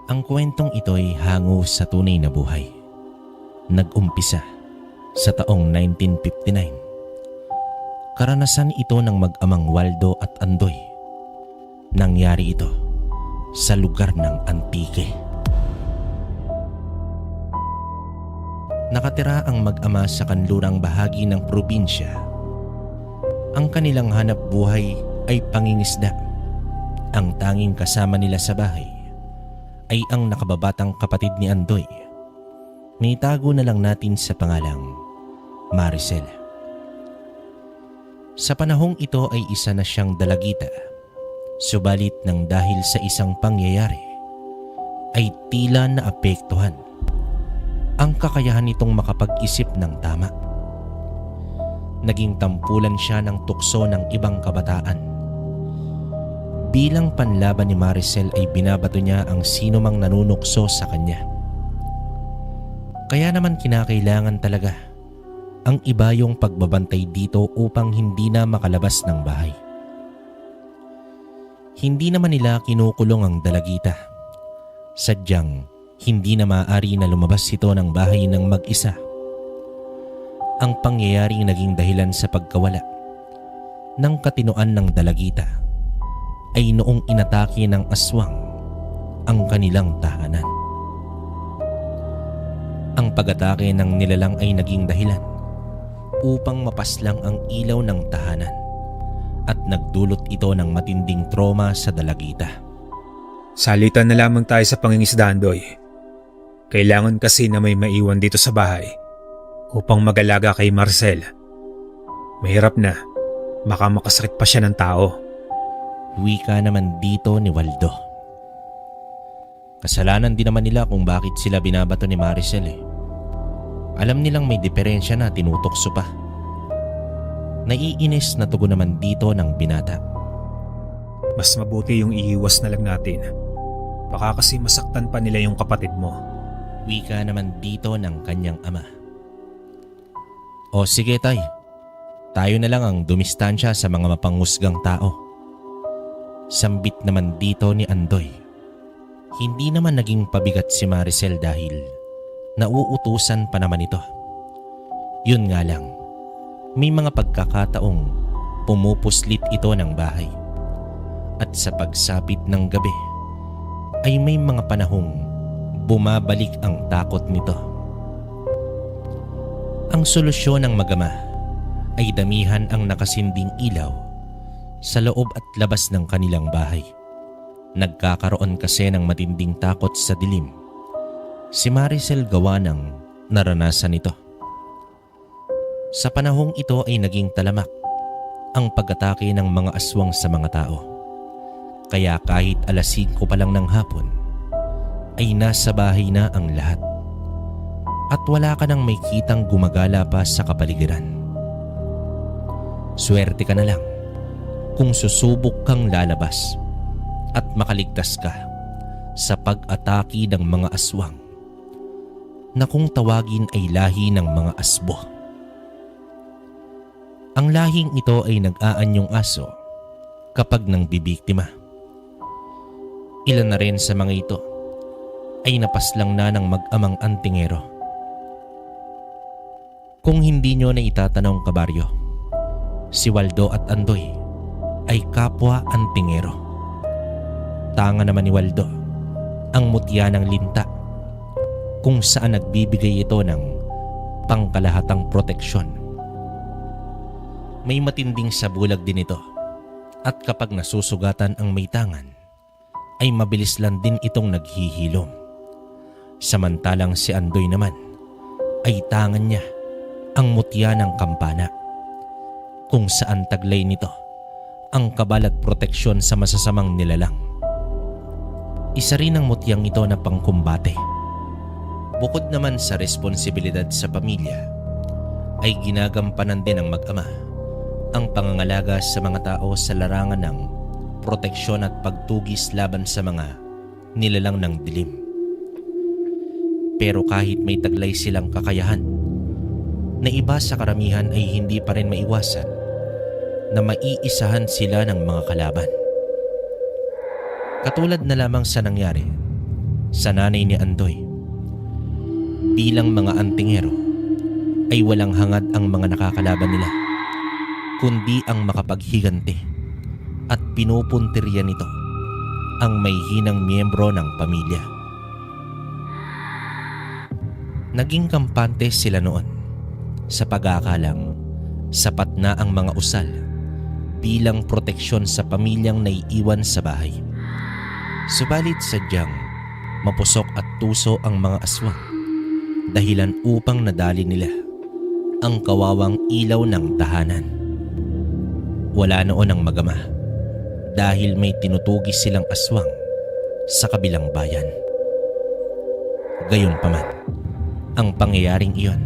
Ang kwentong ito'y hango sa tunay na buhay. Nag-umpisa sa taong 1959. Karanasan ito ng mag-amang Waldo at Andoy. Nangyari ito sa lugar ng Antique. Nakatira ang mag-ama sa kanlurang bahagi ng probinsya. Ang kanilang hanap buhay ay pangingisda. Ang tanging kasama nila sa bahay ay ang nakababatang kapatid ni Andoy. Naitago na lang natin sa pangalang Maricel. Sa panahong ito ay isa na siyang dalagita. Subalit nang dahil sa isang pangyayari ay tila naapektuhan ang kakayahan nitong makapag-isip ng tama. Naging tampulan siya ng tukso ng ibang kabataan. Bilang panlaban ni Maricel ay binabato niya ang sinumang nanunukso sa kanya. Kaya naman kinakailangan talaga ang iba yung pagbabantay dito upang hindi na makalabas ng bahay. Hindi naman nila kinukulong ang dalagita. Sadyang hindi na maaari na lumabas ito ng bahay ng mag-isa. Ang pangyayaring naging dahilan sa pagkawala ng katinoan ng dalagita ay noong inatake ng aswang ang kanilang tahanan. Ang pag-atake ng nilalang ay naging dahilan upang mapaslang ang ilaw ng tahanan at nagdulot ito ng matinding trauma sa dalagita. Salitan na lamang tayo sa pangingisdaan, Doy. Kailangan kasi na may maiwan dito sa bahay upang mag-alaga kay Marcel. Mahirap na, baka makasakit pa siya ng tao. Wika naman dito ni Waldo. Kasalanan din naman nila kung bakit sila binabato ni Maricel eh. Alam nilang may diferensya na tinutokso pa. Naiinis na tugon naman dito ng binata. Mas mabuti yung iiwas na lang natin. Baka kasi masaktan pa nila yung kapatid mo. Wika naman dito ng kanyang ama. O sige tay, tayo na lang ang dumistansya sa mga mapanghusgang tao. Sambit naman dito ni Andoy. Hindi naman naging pabigat si Maricel dahil nauutusan pa naman ito. Yun nga lang, may mga pagkakataong pumupuslit ito ng bahay. At sa pagsapit ng gabi ay may mga panahong bumabalik ang takot nito. Ang solusyon ng mag-ama ay damihan ang nakasinding ilaw sa loob at labas ng kanilang bahay. Nagkakaroon kasi ng matinding takot sa dilim. Si Maricel gawa ng naranasan ito. Sa panahong ito ay naging talamak ang pag-atake ng mga aswang sa mga tao. Kaya kahit alas 5 pa lang ng hapon ay nasa bahay na ang lahat. At wala ka nang may kitang gumagala pa sa kapaligiran. Swerte ka na lang kung susubok kang lalabas at makaligtas ka sa pag-atake ng mga aswang na kung tawagin ay lahi ng mga asbo. Ang lahing ito ay nag-aanyong aso kapag nang bibiktima. Ilan na rin sa mga ito ay napaslang na ng mag-amang antingero. Kung hindi nyo na itatanong kabaryo, si Waldo at Andoy ay kapwa antingero. Tanga naman ni Waldo ang mutya ng linta kung saan nagbibigay ito ng pangkalahatang proteksyon. May matinding sabulag din ito at kapag nasusugatan ang may tangan ay mabilis lang din itong naghihilom. Samantalang si Andoy naman ay tangan niya ang mutya ng kampana kung saan taglay nito ang kabal at proteksyon sa masasamang nilalang. Isa rin ang mutyang ito na pangkumbate. Bukod naman sa responsibilidad sa pamilya, ay ginagampanan din ng mag-ama ang pangangalaga sa mga tao sa larangan ng proteksyon at pagtugis laban sa mga nilalang ng dilim. Pero kahit may taglay silang kakayahan, na iba sa karamihan ay hindi pa rin maiwasan na maiisahan sila ng mga kalaban. Katulad na lamang sa nangyari sa nanay ni Andoy. Bilang mga antingero ay walang hangad ang mga nakakalaban nila, kundi ang makapaghiganti at pinupuntirya nito ang may hinang miyembro ng pamilya. Naging kampante sila noon sa pag-aakalang sapat na ang mga usal bilang proteksyon sa pamilyang naiiwan sa bahay. Subalit sadyang mapusok at tuso ang mga aswang dahilan upang nadali nila ang kawawang ilaw ng tahanan. Wala noon ang magama dahil may tinutugis silang aswang sa kabilang bayan. Gayunpaman, ang pangyayaring iyon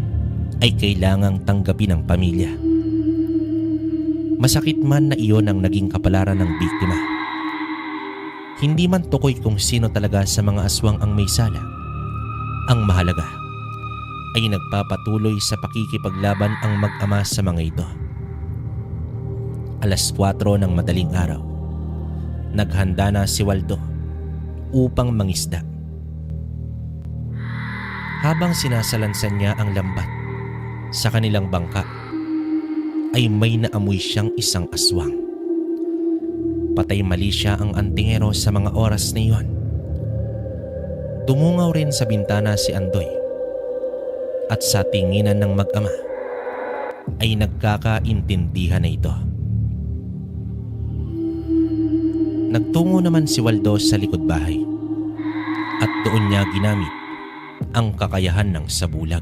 ay kailangang tanggapin ng pamilya. Masakit man na iyon ang naging kapalaran ng biktima. Hindi man tukoy kung sino talaga sa mga aswang ang may sala. Ang mahalaga ay nagpapatuloy sa pakikipaglaban ang mag-ama sa mga ito. 4:00 ng madaling araw, naghanda na si Waldo upang mangisda. Habang sinasalansan niya ang lambat sa kanilang bangka, ay may naamoy siyang isang aswang. Patay mali siya ang antingero sa mga oras na iyon. Dumungaw rin sa bintana si Andoy at sa tinginan ng mag-ama ay nagkakaintindihan na ito. Nagtungo naman si Waldo sa likod bahay at doon niya ginamit ang kakayahan ng sabulag.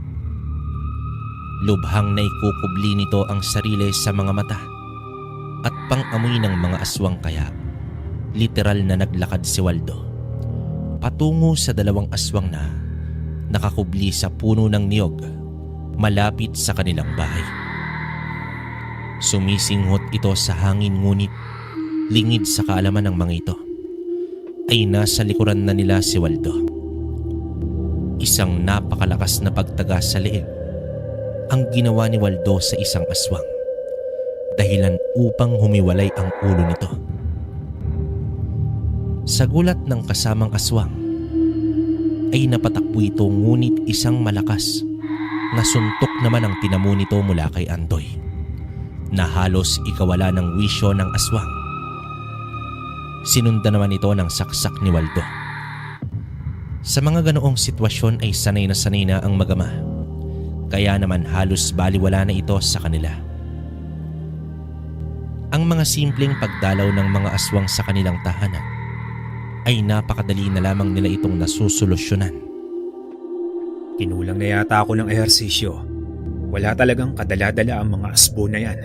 Lubhang naikukubli nito ang sarili sa mga mata at pang-amoy ng mga aswang, kaya literal na naglakad si Waldo patungo sa 2 aswang na nakakubli sa puno ng niyog malapit sa kanilang bahay. Sumisinghot ito sa hangin, ngunit lingid sa kaalaman ng mga ito ay nasa likuran na nila si Waldo. Isang napakalakas na pagtagas sa leeg ang ginawa ni Waldo sa isang aswang, dahilan upang humiwalay ang ulo nito. Sa gulat ng kasamang aswang ay napatakbo ito, ngunit isang malakas na suntok naman ang tinamo nito mula kay Andoy na halos ikawala ng wisyo ng aswang. Sinundan naman ito ng saksak ni Waldo. Sa mga ganoong sitwasyon ay sanay na ang mag-ama, kaya naman halos baliwala na ito sa kanila. Ang mga simpleng pagdalaw ng mga aswang sa kanilang tahanan ay napakadali na lamang nila itong nasusolusyonan. Kinulang na yata ako ng ehersisyo. Wala talagang kadala-dala ang mga asbo na yan.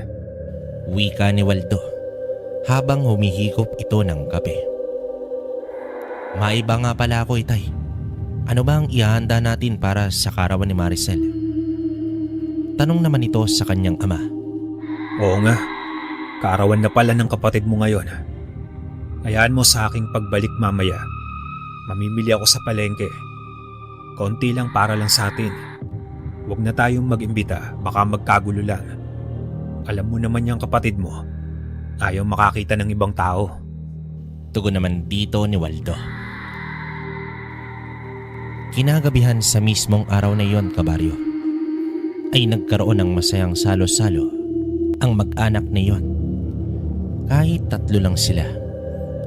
Wika ni Waldo habang humihigop ito ng kape. Maiba nga pala ako, Itay. Ano ba ang ihahanda natin para sa karawan ni Maricel? Tanong naman ito sa kanyang ama. Oo nga, kaarawan na pala ng kapatid mo ngayon. Hayaan mo sa aking pagbalik mamaya. Mamimili ako sa palengke. Konti lang para lang sa atin. Huwag na tayong mag-imbita, baka magkagulo lang. Alam mo naman yung kapatid mo, ayaw makakita ng ibang tao. Tugon naman dito ni Waldo. Kinagabihan sa mismong araw na iyon, kabaryo, ay nagkaroon ng masayang salo-salo ang mag-anak na iyon. Kahit 3 lang sila,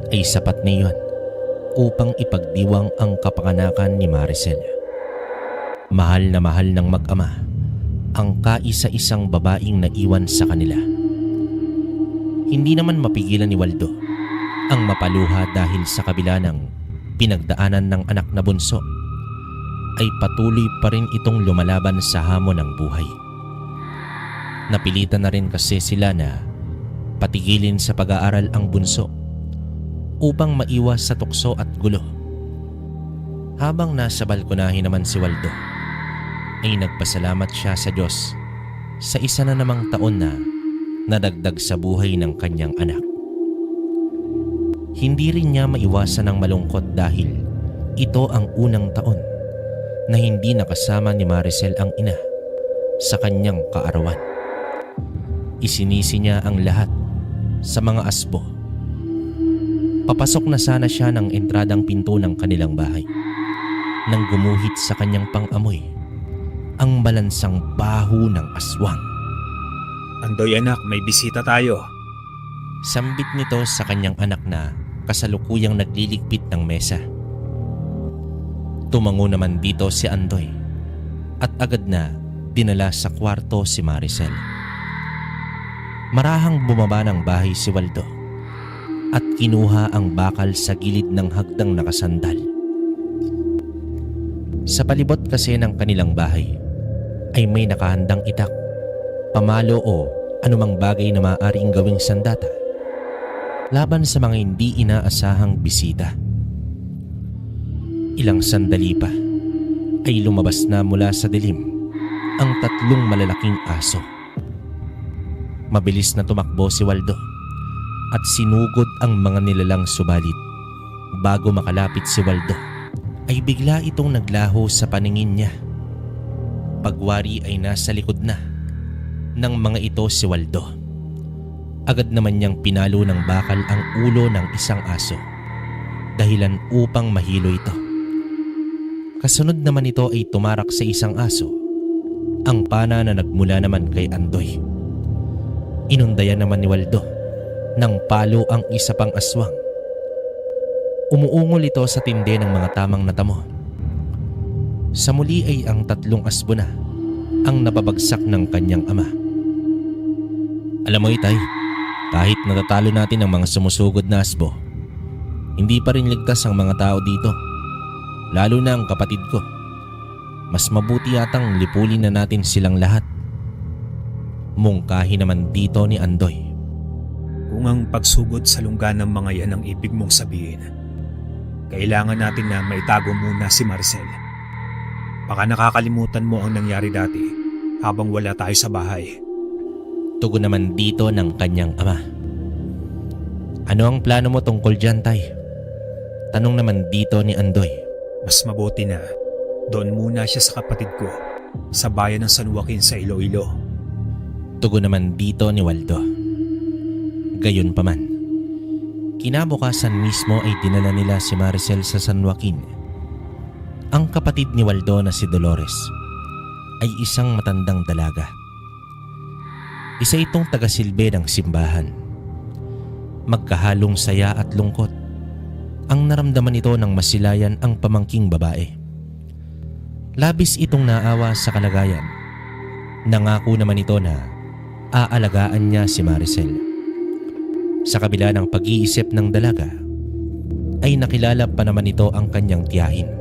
ay sapat na iyon upang ipagdiwang ang kapanganakan ni Maricel. Mahal na mahal ng mag-ama ang kaisa-isang babaeng naiwan sa kanila. Hindi naman mapigilan ni Waldo ang mapaluha dahil sa kabila ng pinagdaanan ng anak na bunso, ay patuloy pa rin itong lumalaban sa hamon ng buhay. Napilitan na rin kasi sila na patigilin sa pag-aaral ang bunso upang maiwas sa tukso at gulo. Habang nasa balkonahe naman si Waldo, ay nagpasalamat siya sa Diyos sa isa na namang taon na nadagdag sa buhay ng kanyang anak. Hindi rin niya maiwasan ng malungkot dahil ito ang unang taon na hindi nakasama ni Maricel ang ina sa kanyang kaarawan. Isinisi niya ang lahat sa mga asbo. Papasok na sana siya ng entradang pinto ng kanilang bahay nang gumuhit sa kanyang pang-amoy ang malansang baho ng aswang. Andoy anak, may bisita tayo. Sambit nito sa kanyang anak na kasalukuyang nagliligpit ng mesa. Tumango naman dito si Andoy at agad na dinala sa kwarto si Maricel. Marahang bumaba ng bahay si Waldo at kinuha ang bakal sa gilid ng hagdang nakasandal. Sa palibot kasi ng kanilang bahay ay may nakahandang itak, pamalo o anumang bagay na maaaring gawing sandata laban sa mga hindi inaasahang bisita. Ilang sandali pa ay lumabas na mula sa dilim ang 3 malalaking aso. Mabilis na tumakbo si Waldo at sinugod ang mga nilalang subalit bago makalapit si Waldo ay bigla itong naglaho sa paningin niya. Pagwari ay nasa likod na ng mga ito si Waldo. Agad naman niyang pinalo ng bakal ang ulo ng isang aso dahilan upang mahilo ito. Kasunod naman ito ay tumarak sa isang aso, ang pana na nagmula naman kay Andoy. Inundayan naman ni Waldo ng palo ang isa pang aswang. Umuungol ito sa tindi ng mga tamang natamo. Sa muli ay ang 3 asbo na ang napabagsak ng kanyang ama. Alam mo Itay, kahit natatalo natin ang mga sumusugod na asbo, hindi pa rin ligtas ang mga tao dito. Lalo na ang kapatid ko. Mas mabuti yatang lipulin na natin silang lahat. Mungkahi naman dito ni Andoy. Kung ang pagsugod sa lungga ng mga yan ang ibig mong sabihin, kailangan natin na maitago muna si Maricel. Baka nakakalimutan mo ang nangyari dati habang wala tayo sa bahay. Tugon naman dito ng kanyang ama. Ano ang plano mo tungkol dyan, Tay? Tanong naman dito ni Andoy. Mas mabuti na doon muna siya sa kapatid ko sa bayan ng San Joaquin sa Iloilo. Tugon naman dito ni Waldo. Gayunpaman, kinabukasan mismo ay dinala nila si Maricel sa San Joaquin. Ang kapatid ni Waldo na si Dolores ay isang matandang dalaga. Isa itong tagasilbi ng simbahan. Magkahalong saya at lungkot ang naramdaman nito nang masilayan ang pamangking babae. Labis itong naawa sa kalagayan. Nangako naman ito na aalagaan niya si Maricel. Sa kabila ng pag-iisip ng dalaga, ay nakilala pa naman ito ang kanyang tiyahin.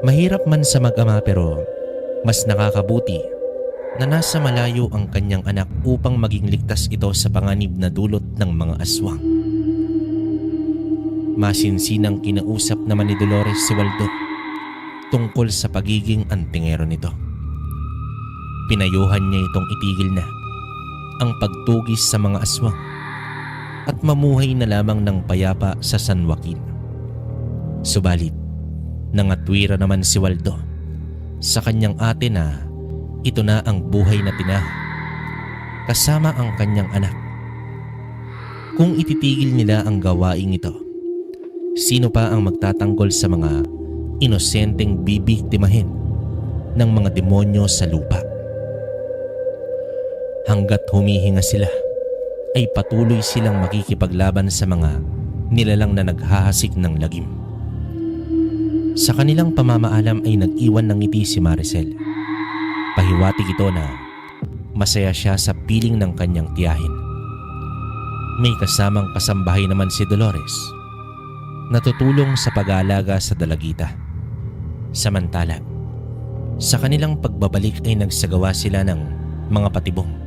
Mahirap man sa mag-ama pero mas nakakabuti na nasa malayo ang kanyang anak upang maging ligtas ito sa panganib na dulot ng mga aswang. Masinsinang kinausap naman ni Dolores si Waldo tungkol sa pagiging antingero nito. Pinayuhan niya itong itigil na ang pagtugis sa mga aswang at mamuhay na lamang ng payapa sa San Joaquin. Subalit, nangatwira naman si Waldo sa kanyang ate na ito na ang buhay na tinaha kasama ang kanyang anak. Kung ititigil nila ang gawaing ito, sino pa ang magtatanggol sa mga inosenteng bibiktimahin ng mga demonyo sa lupa? Hanggat humihinga sila, ay patuloy silang makikipaglaban sa mga nilalang na naghahasik ng lagim. Sa kanilang pamamaalam ay nag-iwan ng ngiti si Maricel. Pahiwatig ito na masaya siya sa piling ng kanyang tiyahin. May kasamang kasambahay naman si Dolores na tutulong sa pag-aalaga sa dalagita. Samantala, sa kanilang pagbabalik ay nagsagawa sila ng mga patibong.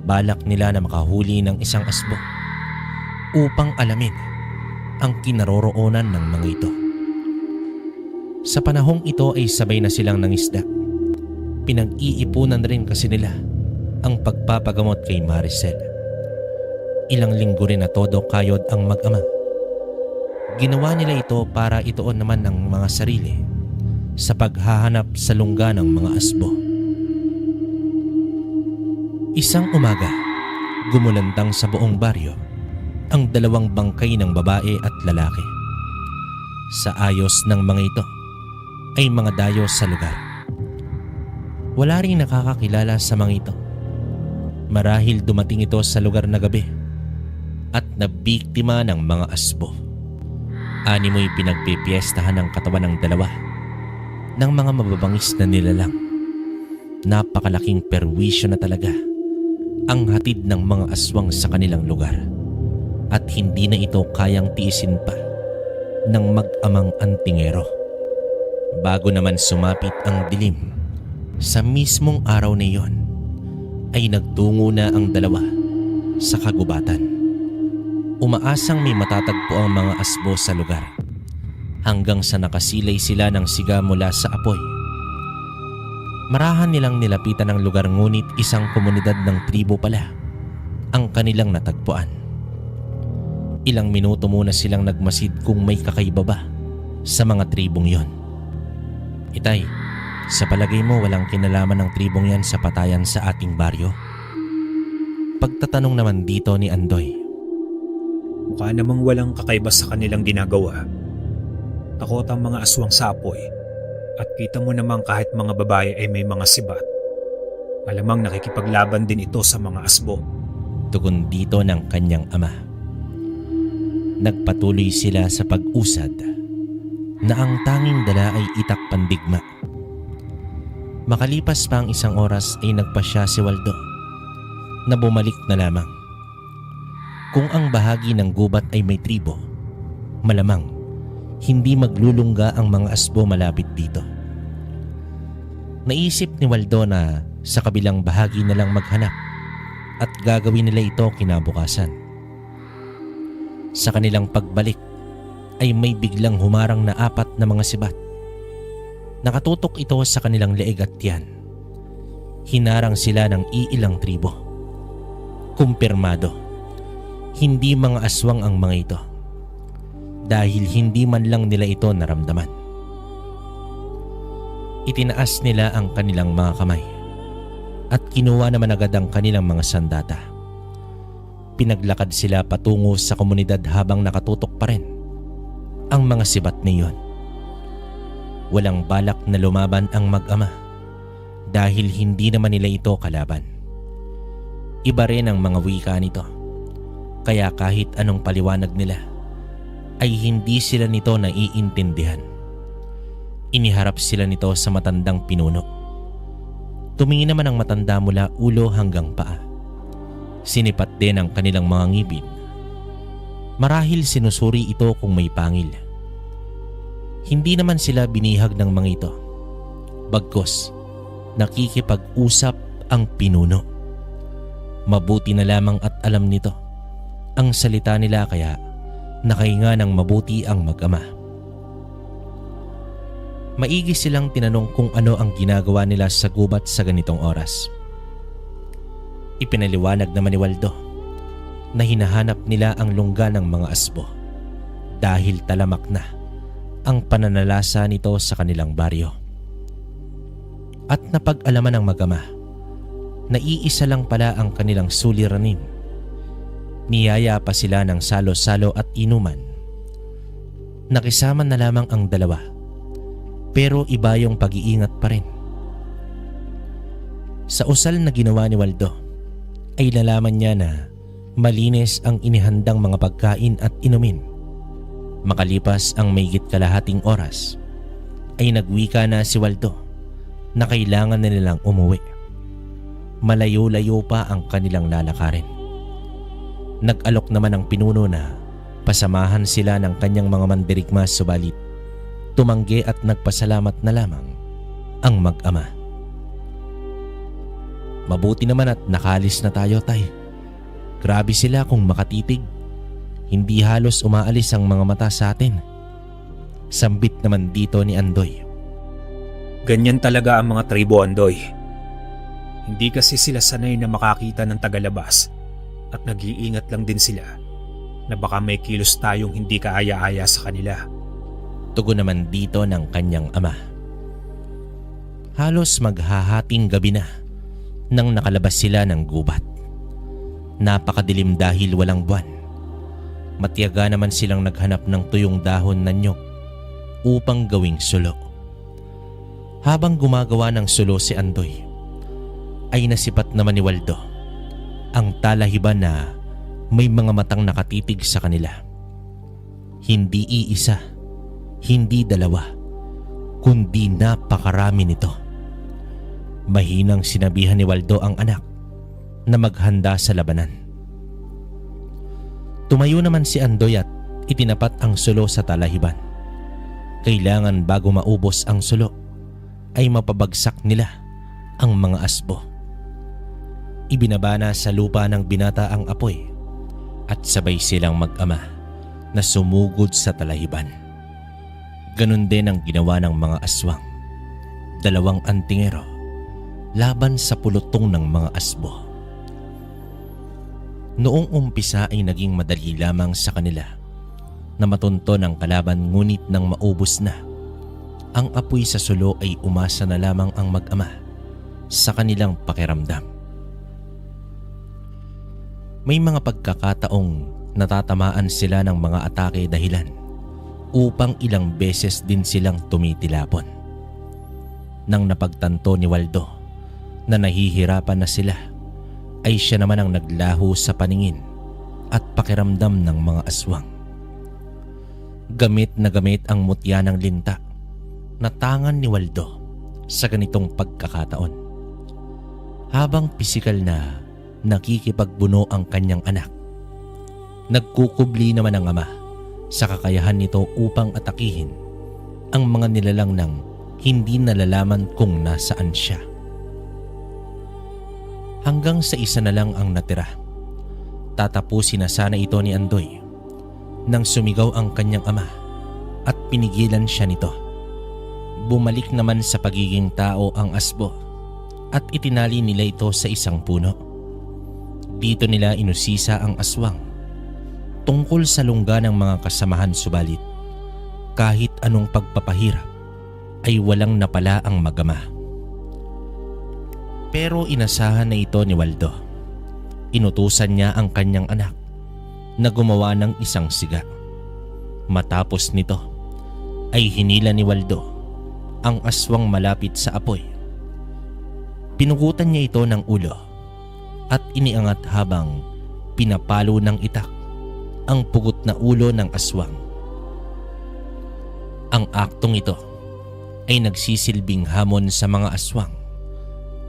Balak nila na makahuli ng isang asbo upang alamin ang kinaroroonan ng mga ito. Sa panahong ito ay sabay na silang nangisda. Pinag-iipunan rin kasi nila ang pagpapagamot kay Maricel. Ilang linggo rin na todo kayod ang mag-ama. Ginawa nila ito para ituon naman ng mga sarili sa paghahanap sa lungga ng mga asbo. Isang umaga, gumulantang sa buong baryo ang 2 bangkay ng babae at lalaki. Sa ayos ng mga ito ay mga dayo sa lugar. Wala ring nakakakilala sa mga ito. Marahil dumating ito sa lugar na gabi at nabiktima ng mga asbo. Animoy pinagpipiestahan ng katawan ng dalawa ng mga mababangis na nilalang. Napakalaking perwisyo na talaga ang hatid ng mga aswang sa kanilang lugar at hindi na ito kayang tiisin pa ng mag-amang antingero. Bago naman sumapit ang dilim, sa mismong araw na iyon ay nagtungo na ang dalawa sa kagubatan. Umaasang may matatagpo ang mga asbo sa lugar hanggang sa nakasilay sila ng siga mula sa apoy. Marahan nilang nilapitan ang lugar ngunit isang komunidad ng tribo pala ang kanilang natagpuan. Ilang minuto muna silang nagmasid kung may kakaiba ba sa mga tribong yon. Itay, sa palagay mo walang kinalaman ng tribong yan sa patayan sa ating baryo? Pagtatanong naman dito ni Andoy. Mukha namang walang kakaiba sa kanilang ginagawa. Takot ang mga aswang sa apoy. At kita mo namang kahit mga babae ay may mga sibat. Malamang nakikipaglaban din ito sa mga asbo. Tugon dito ng kanyang ama. Nagpatuloy sila sa pag-usad na ang tanging dala ay itak pandigma. Makalipas pa ang isang oras ay nagpasya si Waldo na bumalik na lamang. Kung ang bahagi ng gubat ay may tribo, malamang hindi maglulungga ang mga asbo malapit dito. Naisip ni Waldo na sa kabilang bahagi na lang maghanap at gagawin nila ito kinabukasan. Sa kanilang pagbalik ay may biglang humarang na 4 na mga sibat. Nakatutok ito sa kanilang leeg at tiyan. Hinarang sila ng iilang tribo. Kumpirmado, hindi mga aswang ang mga ito. Dahil hindi man lang nila ito naramdaman. Itinaas nila ang kanilang mga kamay at kinuha naman agad ang kanilang mga sandata. Pinaglakad sila patungo sa komunidad habang nakatutok pa rin ang mga sibat na iyon. Walang balak na lumaban ang mag-ama dahil hindi naman nila ito kalaban. Iba rin ang mga wika nito, kaya kahit anong paliwanag nila ay hindi sila nito naiintindihan. Iniharap sila nito sa matandang pinuno. Tumingin naman ang matanda mula ulo hanggang paa. Sinipat din ang kanilang mga ngipin. Marahil sinusuri ito kung may pangil. Hindi naman sila binihag ng mga ito. Bagkus, nakikipag-usap ang pinuno. Mabuti na lamang at alam nito ang salita nila kaya nakahinga ng mabuti ang mag-ama. Maigi silang tinanong kung ano ang ginagawa nila sa gubat sa ganitong oras. Ipinaliwanag naman ni Waldo na hinahanap nila ang lungga ng mga asbo dahil talamak na ang pananalasa nito sa kanilang baryo. At napag-alaman ng mag-ama na iisa lang pala ang kanilang suliranin. Niyaya pa sila ng salo-salo at inuman. Nakisama na lamang ang dalawa, pero iba yung pag-iingat pa rin. Sa usal na ginawa ni Waldo, ay nalaman niya na malinis ang inihandang mga pagkain at inumin. Makalipas ang mahigit kalahating oras, ay nagwika na si Waldo na kailangan na nilang umuwi. Malayo-layo pa ang kanilang lalakarin. Nag-alok naman ang pinuno na pasamahan sila ng kanyang mga mandirigma subalit tumanggi at nagpasalamat na lamang ang mag-ama. Mabuti naman at nakalis na tayo, tay. Grabe sila kung makatitig. Hindi halos umaalis ang mga mata sa atin. Sambit naman dito ni Andoy. Ganyan talaga ang mga tribo, Andoy. Hindi kasi sila sanay na makakita ng tagalabas at nag-iingat lang din sila na baka may kilos tayong hindi kaaya-aya sa kanila. Tugon naman dito ng kanyang ama. Halos maghahating gabi na nang nakalabas sila ng gubat. Napakadilim dahil walang buwan. Matiyaga naman silang naghanap ng tuyong dahon na nyog upang gawing sulo. Habang gumagawa ng sulo si Andoy, ay nasipat naman ni Waldo ang talahiban na may mga matang nakatitig sa kanila. Hindi iisa, hindi dalawa, kundi napakarami nito. Mahinang sinabihan ni Waldo ang anak na maghanda sa labanan. Tumayo naman si Andoy at itinapat ang sulo sa talahiban. Kailangan bago maubos ang sulo ay mapabagsak nila ang mga asbo. Ibinabana sa lupa ng binata ang apoy at sabay silang mag-ama na sumugod sa talahiban. Ganon din ang ginawa ng mga aswang, 2 antingero, laban sa pulutong ng mga asbo. Noong umpisa ay naging madali lamang sa kanila na matunton ang kalaban, ngunit nang maubos na ang apoy sa sulo ay umasa na lamang ang mag-ama sa kanilang pakiramdam. May mga pagkakataong natatamaan sila ng mga atake dahilan upang ilang beses din silang tumitilapon. Nang napagtanto ni Waldo na nahihirapan na sila, ay siya naman ang naglaho sa paningin at pakiramdam ng mga aswang. Gamit na gamit ang mutya ng linta na tangan ni Waldo sa ganitong pagkakataon. Habang pisikal na nakikipagbuno ang kanyang anak, nagkukubli naman ang ama sa kakayahan nito upang atakihin ang mga nilalang nang hindi nalalaman kung nasaan siya. Hanggang sa isa na lang ang natira. Tatapusin na sana ito ni Andoy nang sumigaw ang kanyang ama at pinigilan siya nito. Bumalik naman sa pagiging tao ang asbo at itinali nila ito sa isang puno. Dito nila inusisa ang aswang tungkol sa lungga ng mga kasamahan, subalit kahit anong pagpapahirap ay walang napala ang mag-ama. Pero inasahan na ito ni Waldo. Inutusan niya ang kanyang anak na gumawa ng isang siga. Matapos nito ay hinila ni Waldo ang aswang malapit sa apoy. Pinugutan niya ito ng ulo at iniangat habang pinapalo ng itak ang pugot na ulo ng aswang. Ang aktong ito ay nagsisilbing hamon sa mga aswang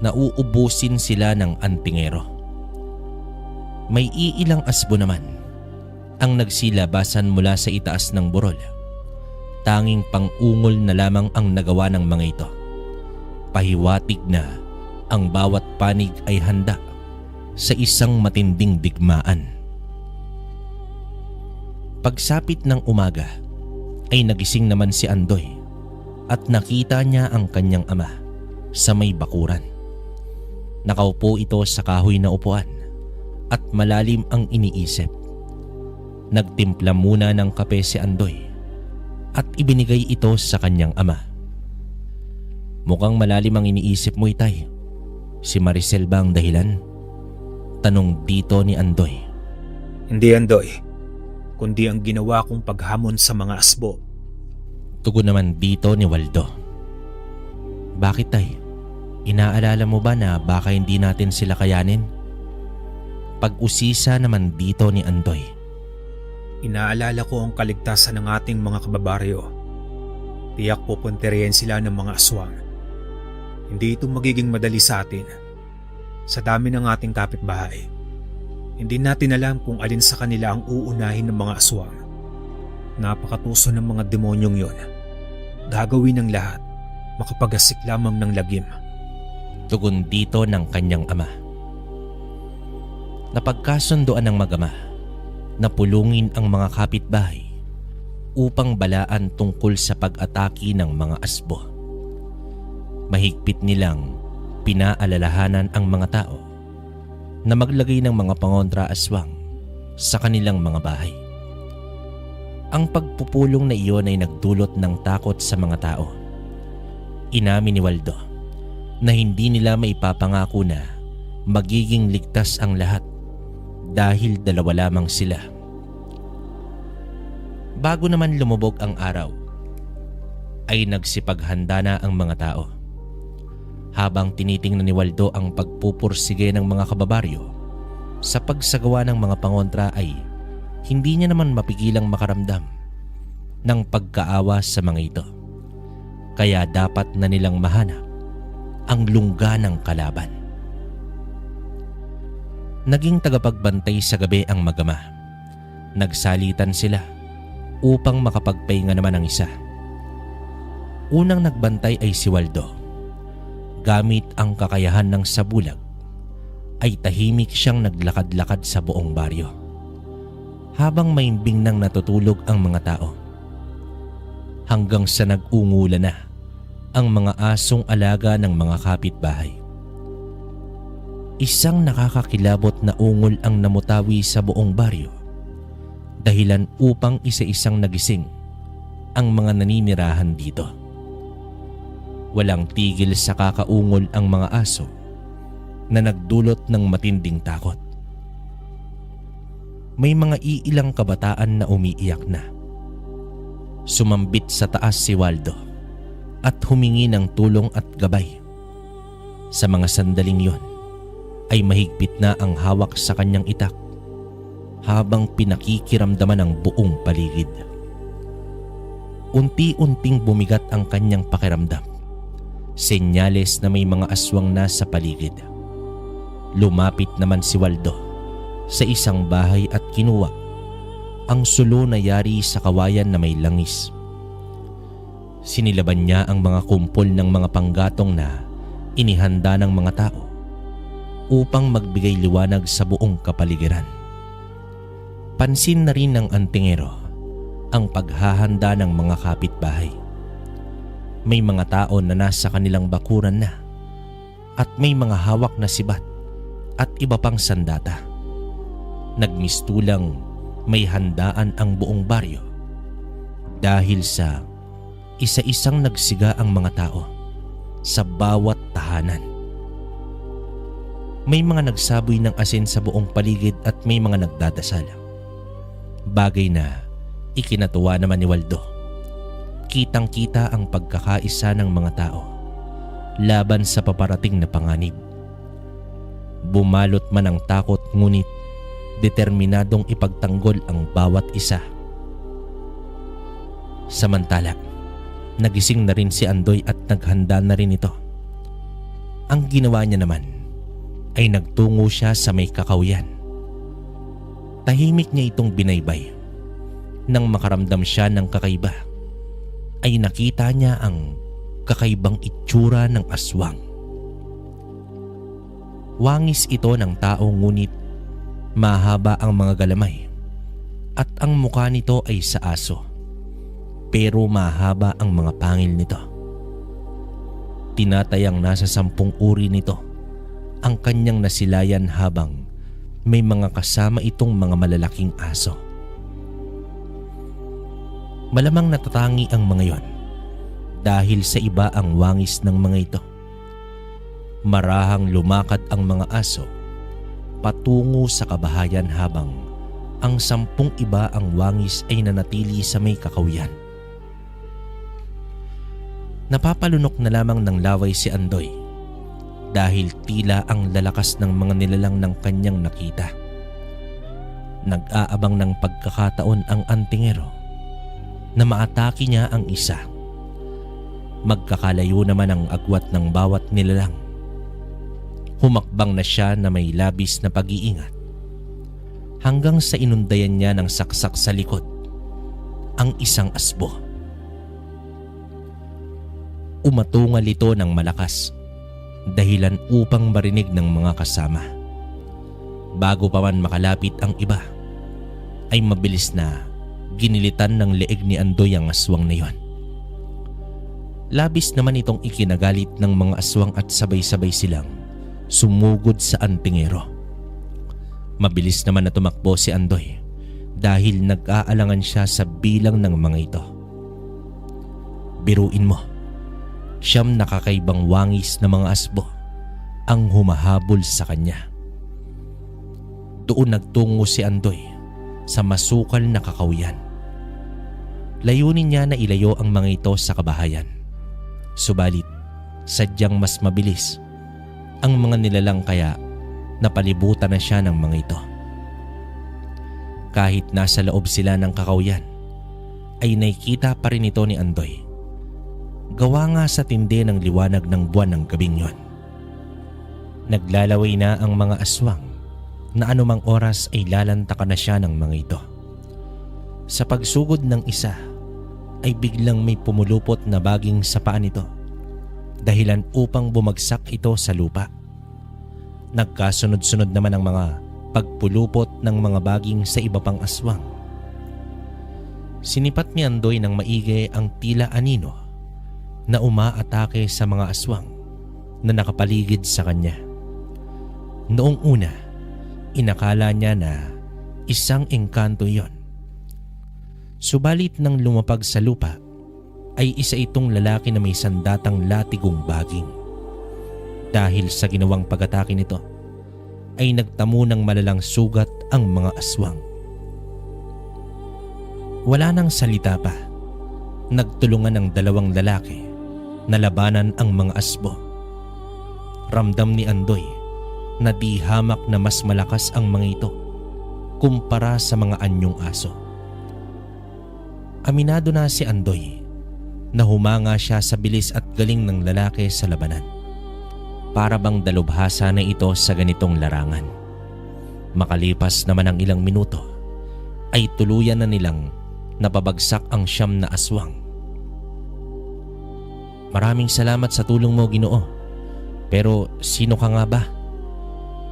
na uubusin sila ng antingero. May iilang asbo naman ang nagsilabasan mula sa itaas ng burol. Tanging pang-ungol na lamang ang nagawa ng mga ito. Pahiwatig na ang bawat panig ay handa sa isang matinding digmaan. Pagsapit ng umaga ay nagising naman si Andoy at nakita niya ang kanyang ama sa may bakuran. Nakaupo ito sa kahoy na upuan at malalim ang iniisip. Nagtimpla muna ng kape si Andoy at ibinigay ito sa kanyang ama. Mukhang malalim ang iniisip mo, Itay. Si Maricel ba ang dahilan? Tanong dito ni Andoy. Hindi, Andoy, kundi ang ginawa kong paghamon sa mga asbo. Tugon naman dito ni Waldo. Bakit, Tay? Inaalala mo ba na baka hindi natin sila kayanin? Pag-usisa naman dito ni Andoy. Inaalala ko ang kaligtasan ng ating mga kababaryo. Tiyak pupunterihin sila ng mga aswang. Hindi ito magiging madali sa atin. Sa dami ng ating kapitbahay, hindi natin alam kung alin sa kanila ang uunahin ng mga aswang. Napakatuso ng mga demonyong yon. Gagawin ng lahat, makapagasik lamang ng lagim. Tugon dito ng kanyang ama. Napagkasundoan ng mag-ama na pulungin ang mga kapitbahay upang balaan tungkol sa pag-atake ng mga asbo. Mahigpit nilang pinaalalahanan ang mga tao na maglagay ng mga pangontra aswang sa kanilang mga bahay. Ang pagpupulong na iyon ay nagdulot ng takot sa mga tao. Inamin ni Waldo na hindi nila maipapangako na magiging ligtas ang lahat dahil 2 lamang sila. Bago naman lumubog ang araw, ay nagsipaghanda na ang mga tao. Habang tinitingnan ni Waldo ang pagpupursige ng mga kababaryo sa pagsagawa ng mga pangontra ay hindi niya naman mapigilang makaramdam ng pagkaawa sa mga ito. Kaya dapat na nilang mahanap ang lungga ng kalaban. Naging tagapagbantay sa gabi ang mag-ama. Nagsalitan sila upang makapagpahinga naman ang isa. Unang nagbantay ay si Waldo. Gamit ang kakayahan ng sabulag, ay tahimik siyang naglakad-lakad sa buong baryo. Habang maimbing nang natutulog ang mga tao. Hanggang sa nag-ungula na ang mga asong alaga ng mga kapitbahay. Isang nakakakilabot na ungol ang namutawi sa buong baryo. Dahilan upang isa-isang nagising ang mga naninirahan dito. Walang tigil sa kakaungol ang mga aso na nagdulot ng matinding takot. May mga iilang kabataan na umiiyak na. Sumambit sa taas si Waldo at humingi ng tulong at gabay. Sa mga sandaling yon ay mahigpit na ang hawak sa kanyang itak habang pinakikiramdaman ang buong paligid. Unti-unting bumigat ang kanyang pakiramdam. Senyales na may mga aswang na sa paligid. Lumapit naman si Waldo sa isang bahay at kinuha ang sulo na yari sa kawayan na may langis. Sinilaban niya ang mga kumpol ng mga panggatong na inihanda ng mga tao upang magbigay liwanag sa buong kapaligiran. Pansin na rin ng antingero ang paghahanda ng mga kapitbahay. May mga tao na nasa kanilang bakuran na at may mga hawak na sibat at iba pang sandata. Nagmistulang may handaan ang buong baryo dahil sa isa-isang nagsiga ang mga tao sa bawat tahanan. May mga nagsaboy ng asin sa buong paligid at may mga nagdadasal. Bagay na ikinatuwa naman ni Waldo. Kitang-kita ang pagkakaisa ng mga tao laban sa paparating na panganib. Bumalot man ang takot ngunit determinadong ipagtanggol ang bawat isa. Samantala, nagising na rin si Andoy at naghanda na rin ito. Ang ginawa niya naman ay nagtungo siya sa may kakawyan. Tahimik niya itong binaybay. Nang makaramdam siya ng kakaiba, ay nakita niya ang kakaibang itsura ng aswang. Wangis ito ng tao ngunit mahaba ang mga galamay at ang mukha nito ay sa aso, pero mahaba ang mga pangil nito. Tinatayang nasa 10 uri nito ang kanyang nasilayan habang may mga kasama itong mga malalaking aso. Malamang natatangi ang mga yon dahil sa iba ang wangis ng mga ito. Marahang lumakad ang mga aso patungo sa kabahayan habang ang 10 iba ang wangis ay nanatili sa may kakawyan. Napapalunok na lamang ng laway si Andoy dahil tila ang lalakas ng mga nilalang ng kanyang nakita. Nag-aabang ng pagkakataon ang antingero na maatake niya ang isa. Magkakalayo naman ang agwat ng bawat nilalang. Humakbang na siya na may labis na pag-iingat hanggang sa inundayan niya ng saksak sa likod ang isang asbo. Umatungal ito ng malakas dahilan upang marinig ng mga kasama. Bago pa man makalapit ang iba ay mabilis na ginilitan ng leeg ni Andoy ang aswang na yon. Labis naman itong ikinagalit ng mga aswang at sabay-sabay silang sumugod sa antingero. Mabilis naman na tumakbo si Andoy dahil nag-aalangan siya sa bilang ng mga ito. Biruin mo, 9 nakakaibang wangis na mga asbo ang humahabol sa kanya. Doon nagtungo si Andoy sa masukal na kakawyan. Layunin niya na ilayo ang mga ito sa kabahayan. Subalit, sadyang mas mabilis ang mga nilalang kaya napalibutan na siya ng mga ito. Kahit nasa loob sila ng kakawyan, ay nakikita pa rin ito ni Andoy. Gawa nga sa tindi ng liwanag ng buwan ng gabing yon. Naglalaway na ang mga aswang na anumang oras ay lalantakan na siya ng mga ito. Sa pagsugod ng isa ay biglang may pumulupot na baging sa paa nito, dahilan upang bumagsak ito sa lupa. Nagkasunod-sunod naman ang mga pagpulupot ng mga baging sa iba pang aswang. Sinipat ni Andoy ng maigi ang tila anino na umaatake sa mga aswang na nakapaligid sa kanya. Noong una, inakala niya na isang engkanto iyon. Subalit nang lumapag sa lupa, ay isa itong lalaki na may sandatang latigong baging. Dahil sa ginawang pag-atake nito, ay nagtamo ng malalang sugat ang mga aswang. Wala nang salita pa. Nagtulungan ang dalawang lalaki na labanan ang mga asbo. Ramdam ni Andoy na di hamak na mas malakas ang mga ito kumpara sa mga anyong aso. Aminado na si Andoy na humanga siya sa bilis at galing ng lalaki sa labanan. Para bang dalubhasa na ito sa ganitong larangan. Makalipas naman ang ilang minuto, ay tuluyan na nilang napabagsak ang 9 na aswang. Maraming salamat sa tulong mo, Ginoo. Pero sino ka nga ba?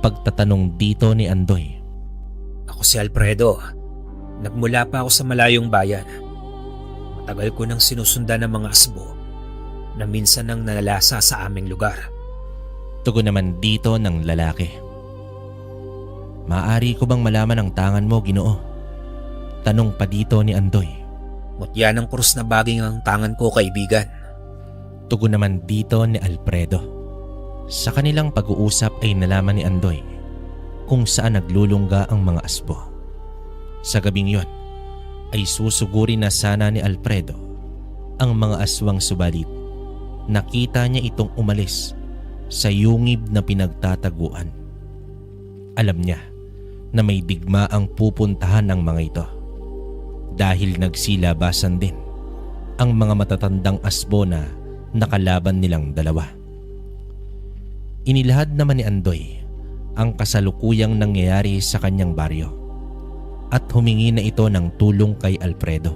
Pagtatanong dito ni Andoy. Ako si Alfredo. Nagmula pa ako sa malayong bayan. Matagal ko nang sinusundan ng mga asbo na minsan nang nalalasa sa aming lugar. Tugon naman dito ng lalaki. Maaari ko bang malaman ang tangan mo, Ginoo? Tanong pa dito ni Andoy. Mutya ng krus na baging ang tangan ko, kaibigan. Tugon naman dito ni Alfredo. Sa kanilang pag-uusap ay nalaman ni Andoy kung saan naglulungga ang mga asbo. Sa gabing yon ay susugurin na sana ni Alfredo ang mga aswang, subalit nakita niya itong umalis sa yungib na pinagtataguan. Alam niya na may digma ang pupuntahan ng mga ito dahil nagsilabasan din ang mga matatandang asbo na nakalaban nilang dalawa. Inilahad naman ni Andoy ang kasalukuyang nangyayari sa kanyang baryo at humingi na ito ng tulong kay Alfredo.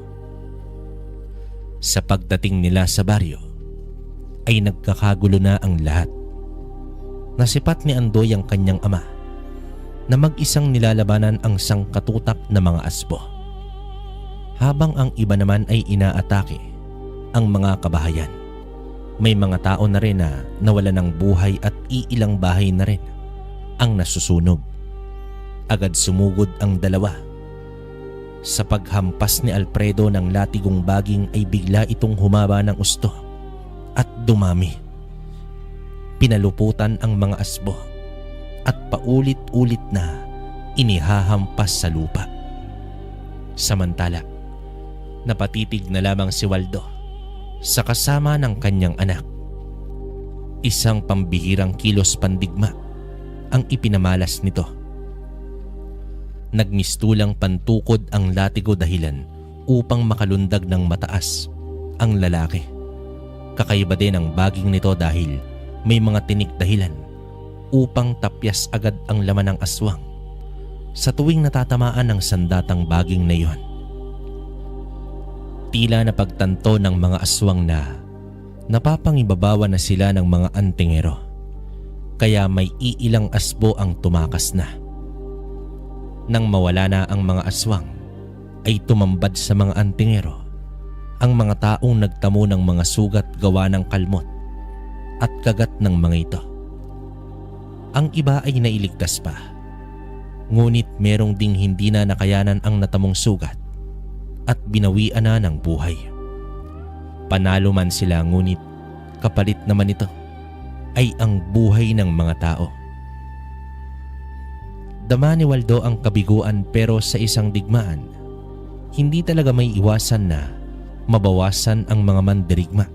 Sa pagdating nila sa baryo ay nagkakagulo na ang lahat. Nasipat ni Andoy ang kanyang ama na mag-isang nilalabanan ang sangkatutak na mga asbo, habang ang iba naman ay inaatake ang mga kabahayan. May mga tao na rin na nawalan ng buhay at iilang bahay na rin ang nasusunog. Agad sumugod ang dalawa. Sa paghampas ni Alfredo ng latigong baging ay bigla itong humaba ng gusto at dumami. Pinaluputan ang mga asbo at paulit-ulit na inihahampas sa lupa. Samantala, napatitig na lamang si Waldo sa kasama ng kanyang anak. Isang pambihirang kilos pandigma ang ipinamalas nito. Nagmistulang pantukod ang latigo dahilan upang makalundag ng mataas ang lalaki. Kakaiba din ang baging nito dahil may mga tinik dahilan upang tapyas agad ang laman ng aswang sa tuwing natatamaan ng sandatang baging na iyon. Tila na pagtanto ng mga aswang na napapangibabawa na sila ng mga antingero, kaya may iilang asbo ang tumakas na. Nang mawala na ang mga aswang, ay tumambad sa mga antingero ang mga taong nagtamo ng mga sugat gawa ng kalmot at kagat ng mga ito. Ang iba ay nailigtas pa, ngunit merong ding hindi na nakayanan ang natamong sugat at binawian na ng buhay. Panalo man sila, ngunit kapalit naman ito ay ang buhay ng mga tao. Dama ni Waldo ang kabiguan, pero sa isang digmaan, hindi talaga may iwasan na mabawasan ang mga mandirigma.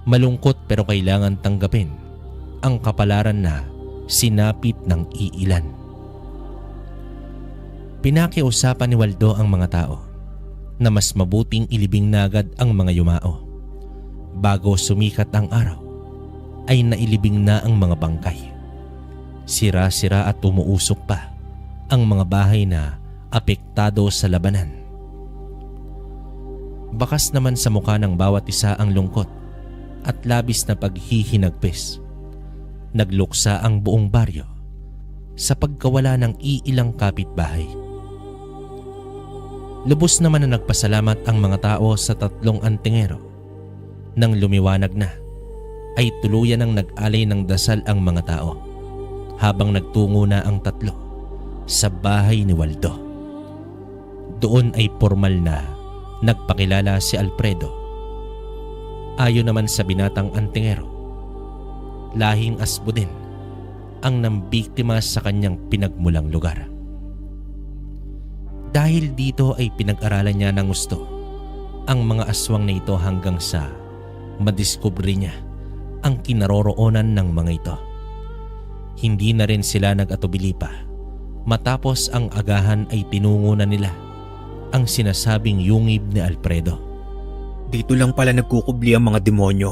Malungkot pero kailangan tanggapin ang kapalaran na sinapit ng iilan. Pinakiusapan ni Waldo ang mga tao na mas mabuting ilibing na agad ang mga yumao. Bago sumikat ang araw ay nailibing na ang mga bangkay. Sira-sira at umuusok pa ang mga bahay na apektado sa labanan. Bakas naman sa mukha ng bawat isa ang lungkot at labis na paghihinagpis. Nagluksa ang buong baryo sa pagkawala ng iilang kapitbahay. Lubos naman na nagpasalamat ang mga tao sa 3 antingero. Nang lumiwanag na, ay tuluyan ang nag-alay ng dasal ang mga tao habang nagtungo na ang 3 sa bahay ni Waldo. Doon ay formal na nagpakilala si Alfredo. Ayon naman sa binatang antingero, lahing Asbo din ang nambiktima sa kanyang pinagmulang lugar. Dahil dito ay pinag-aralan niya ng gusto ang mga aswang na ito hanggang sa madiskubre niya ang kinaroroonan ng mga ito. Hindi na rin sila nag-atubili pa. Matapos ang agahan ay tinungo na nila ang sinasabing yungib ni Alfredo. Dito lang pala nagkukubli ang mga demonyo.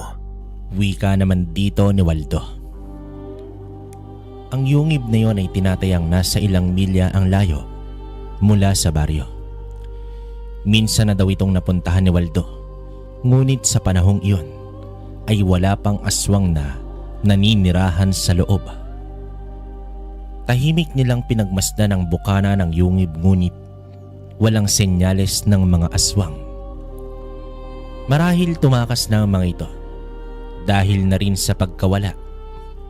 Wika naman dito ni Waldo. Ang yungib na yon ay tinatayang nasa ilang milya ang layo mula sa baryo. Minsan na daw itong napuntahan ni Waldo, ngunit sa panahong iyon ay wala pang aswang na naninirahan sa loob. Tahimik nilang pinagmasdan ang bukana ng yungib ngunit walang senyales ng mga aswang. Marahil tumakas na ang mga ito dahil na rin sa pagkawala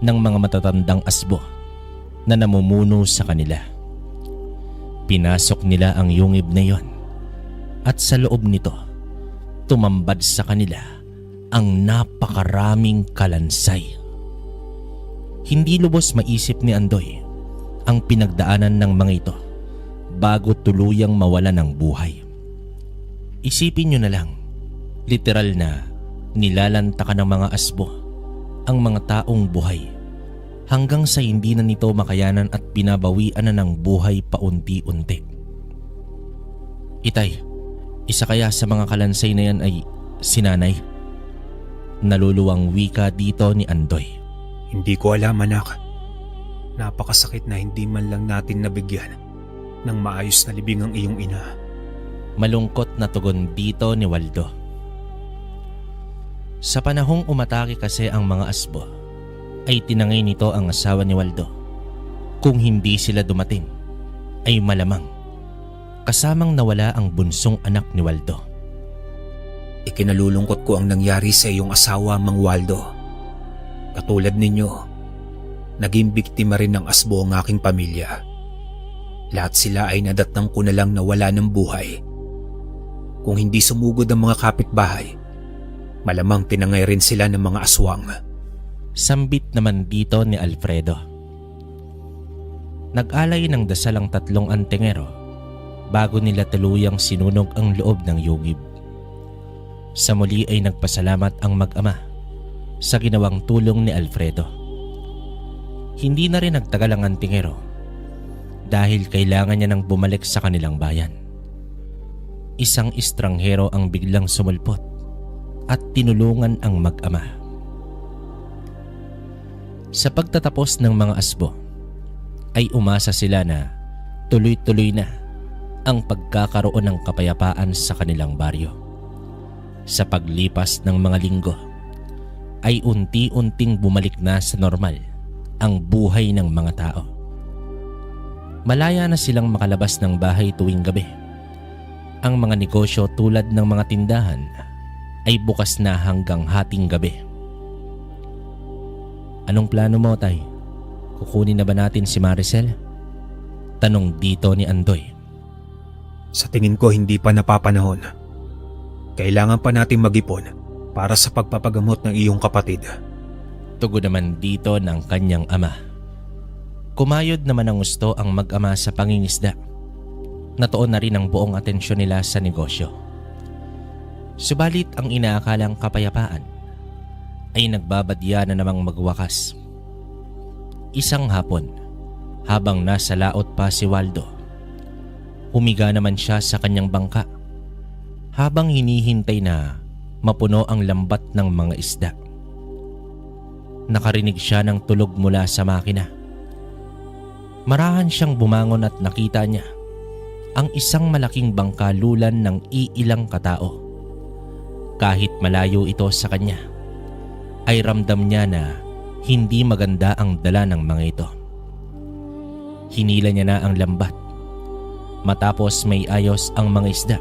ng mga matatandang asbo na namumuno sa kanila. Pinasok nila ang yungib na iyon at sa loob nito tumambad sa kanila ang napakaraming kalansay. Hindi lubos maisip ni Andoy ang pinagdaanan ng mga ito bago tuluyang mawala ng buhay. Isipin nyo na lang, literal na nilalantakan ng mga asbo ang mga taong buhay hanggang sa hindi na nito makayanan at binabawian na ng buhay paunti-unti. Itay, isa kaya sa mga kalansay na yan ay sinanay? Naluluwang wika dito ni Andoy. Hindi ko alam, anak. Napakasakit na hindi man lang natin nabigyan ng maayos na libing ang iyong ina. Malungkot na tugon dito ni Waldo. Sa panahong umatake kasi ang mga asbo, ay tinangay nito ang asawa ni Waldo. Kung hindi sila dumating, ay malamang kasamang nawala ang bunsong anak ni Waldo. Ikinalulungkot ko ang nangyari sa iyong asawa, Mang Waldo. Katulad ninyo, naging biktima rin ng asbo ang aking pamilya. Lahat sila ay nadatnang ko na lang na wala ng buhay. Kung hindi sumugod ang mga kapitbahay, malamang tinangay rin sila ng mga aswang. Sambit naman dito ni Alfredo. Nag-alay ng dasal ang 3 antingero bago nila tuluyang sinunog ang loob ng yugib. Sa muli ay nagpasalamat ang mag-ama sa ginawang tulong ni Alfredo. Hindi na rin nagtagal ang antingero dahil kailangan niya nang bumalik sa kanilang bayan. Isang estranghero ang biglang sumulpot at tinulungan ang mag-ama. Sa pagtatapos ng mga asbo, ay umasa sila na tuloy-tuloy na ang pagkakaroon ng kapayapaan sa kanilang baryo. Sa paglipas ng mga linggo, ay unti-unting bumalik na sa normal ang buhay ng mga tao. Malaya na silang makalabas ng bahay tuwing gabi. Ang mga negosyo tulad ng mga tindahan ay bukas na hanggang hating gabi. Anong plano mo, Tay? Kukunin na ba natin si Maricel? Tanong dito ni Andoy. Sa tingin ko hindi pa napapanahon. Kailangan pa natin mag-ipon para sa pagpapagamot ng iyong kapatid. Tugon naman dito ng kanyang ama. Kumayod naman ang gusto ang mag-ama sa pangingisda. Natuon na rin ang buong atensyon nila sa negosyo. Subalit ang inaakalang kapayapaan ay nagbabadya na namang magwakas. Isang hapon, habang nasa laot pa si Waldo, humiga naman siya sa kanyang bangka habang hinihintay na mapuno ang lambat ng mga isda. Nakarinig siya ng tulog mula sa makina. Marahan siyang bumangon at nakita niya ang isang malaking bangkalulan ng iilang katao. Kahit malayo ito sa kanya, ay ramdam niya na hindi maganda ang dala ng mga ito. Hinila niya na ang lambat. Matapos may ayos ang mga isda,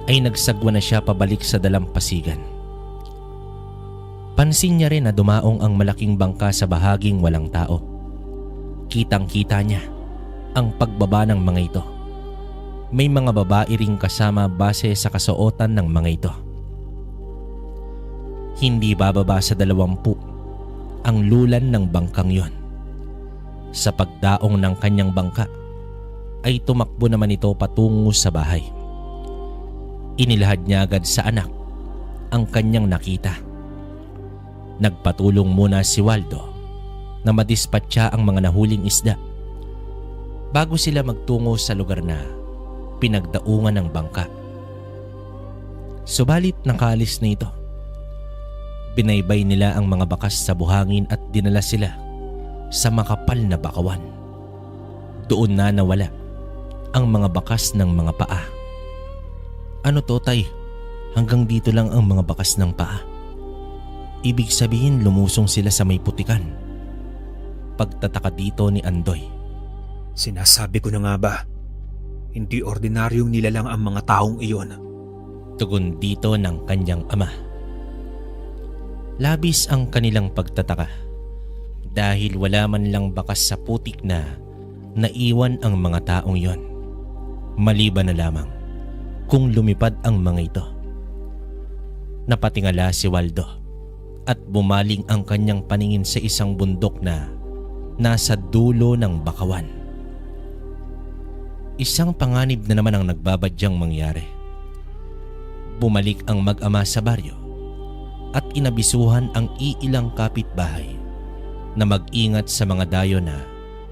ay nagsagwa na siya pabalik sa dalampasigan. Pansin niya rin na dumaong ang malaking bangka sa bahaging walang tao. Kitang-kita niya ang pagbaba ng mga ito. May mga babae ring kasama base sa kasuotan ng mga ito. Hindi bababa sa 20 ang lulan ng bangkang yon. Sa pagdaong ng kanyang bangka, ay tumakbo naman ito patungo sa bahay. Inilahad niya agad sa anak ang kanyang nakita. Nagpatulong muna si Waldo na madispatcha ang mga nahuling isda bago sila magtungo sa lugar na pinagdaungan ng bangka. Subalit nakaalis na ito. Binaybay nila ang mga bakas sa buhangin at dinala sila sa makapal na bakawan. Doon na nawala ang mga bakas ng mga paa. Ano to, tay? Hanggang dito lang ang mga bakas ng paa. Ibig sabihin lumusong sila sa may putikan. Pagtataka dito ni Andoy. Sinasabi ko na nga ba, hindi ordinaryong nilalang ang mga taong iyon. Tugon dito ng kanyang ama. Labis ang kanilang pagtataka dahil wala man lang bakas sa putik na naiwan ang mga taong iyon. Maliban na lamang kung lumipad ang mga ito. Napatingala si Waldo at bumaling ang kanyang paningin sa isang bundok na nasa dulo ng bakawan. Isang panganib na naman ang nagbabadyang mangyari. Bumalik ang mag-ama sa baryo at inabisuhan ang iilang kapitbahay na mag-ingat sa mga dayo na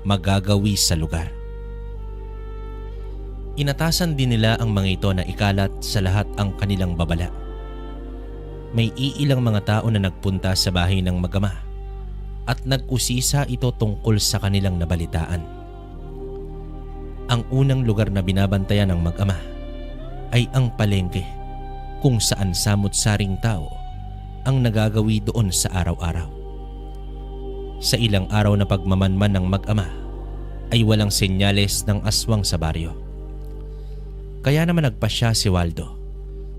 magagawi sa lugar. Inatasan din nila ang mga ito na ikalat sa lahat ang kanilang babala. May iilang mga tao na nagpunta sa bahay ng mag-ama at nag-usisa ito tungkol sa kanilang nabalitaan. Ang unang lugar na binabantayan ng mag-ama ay ang palengke, kung saan samot-saring tao ang nagagawi doon sa araw-araw. Sa ilang araw na pagmamanman ng mag-ama ay walang senyales ng aswang sa baryo. Kaya naman nagpasya si Waldo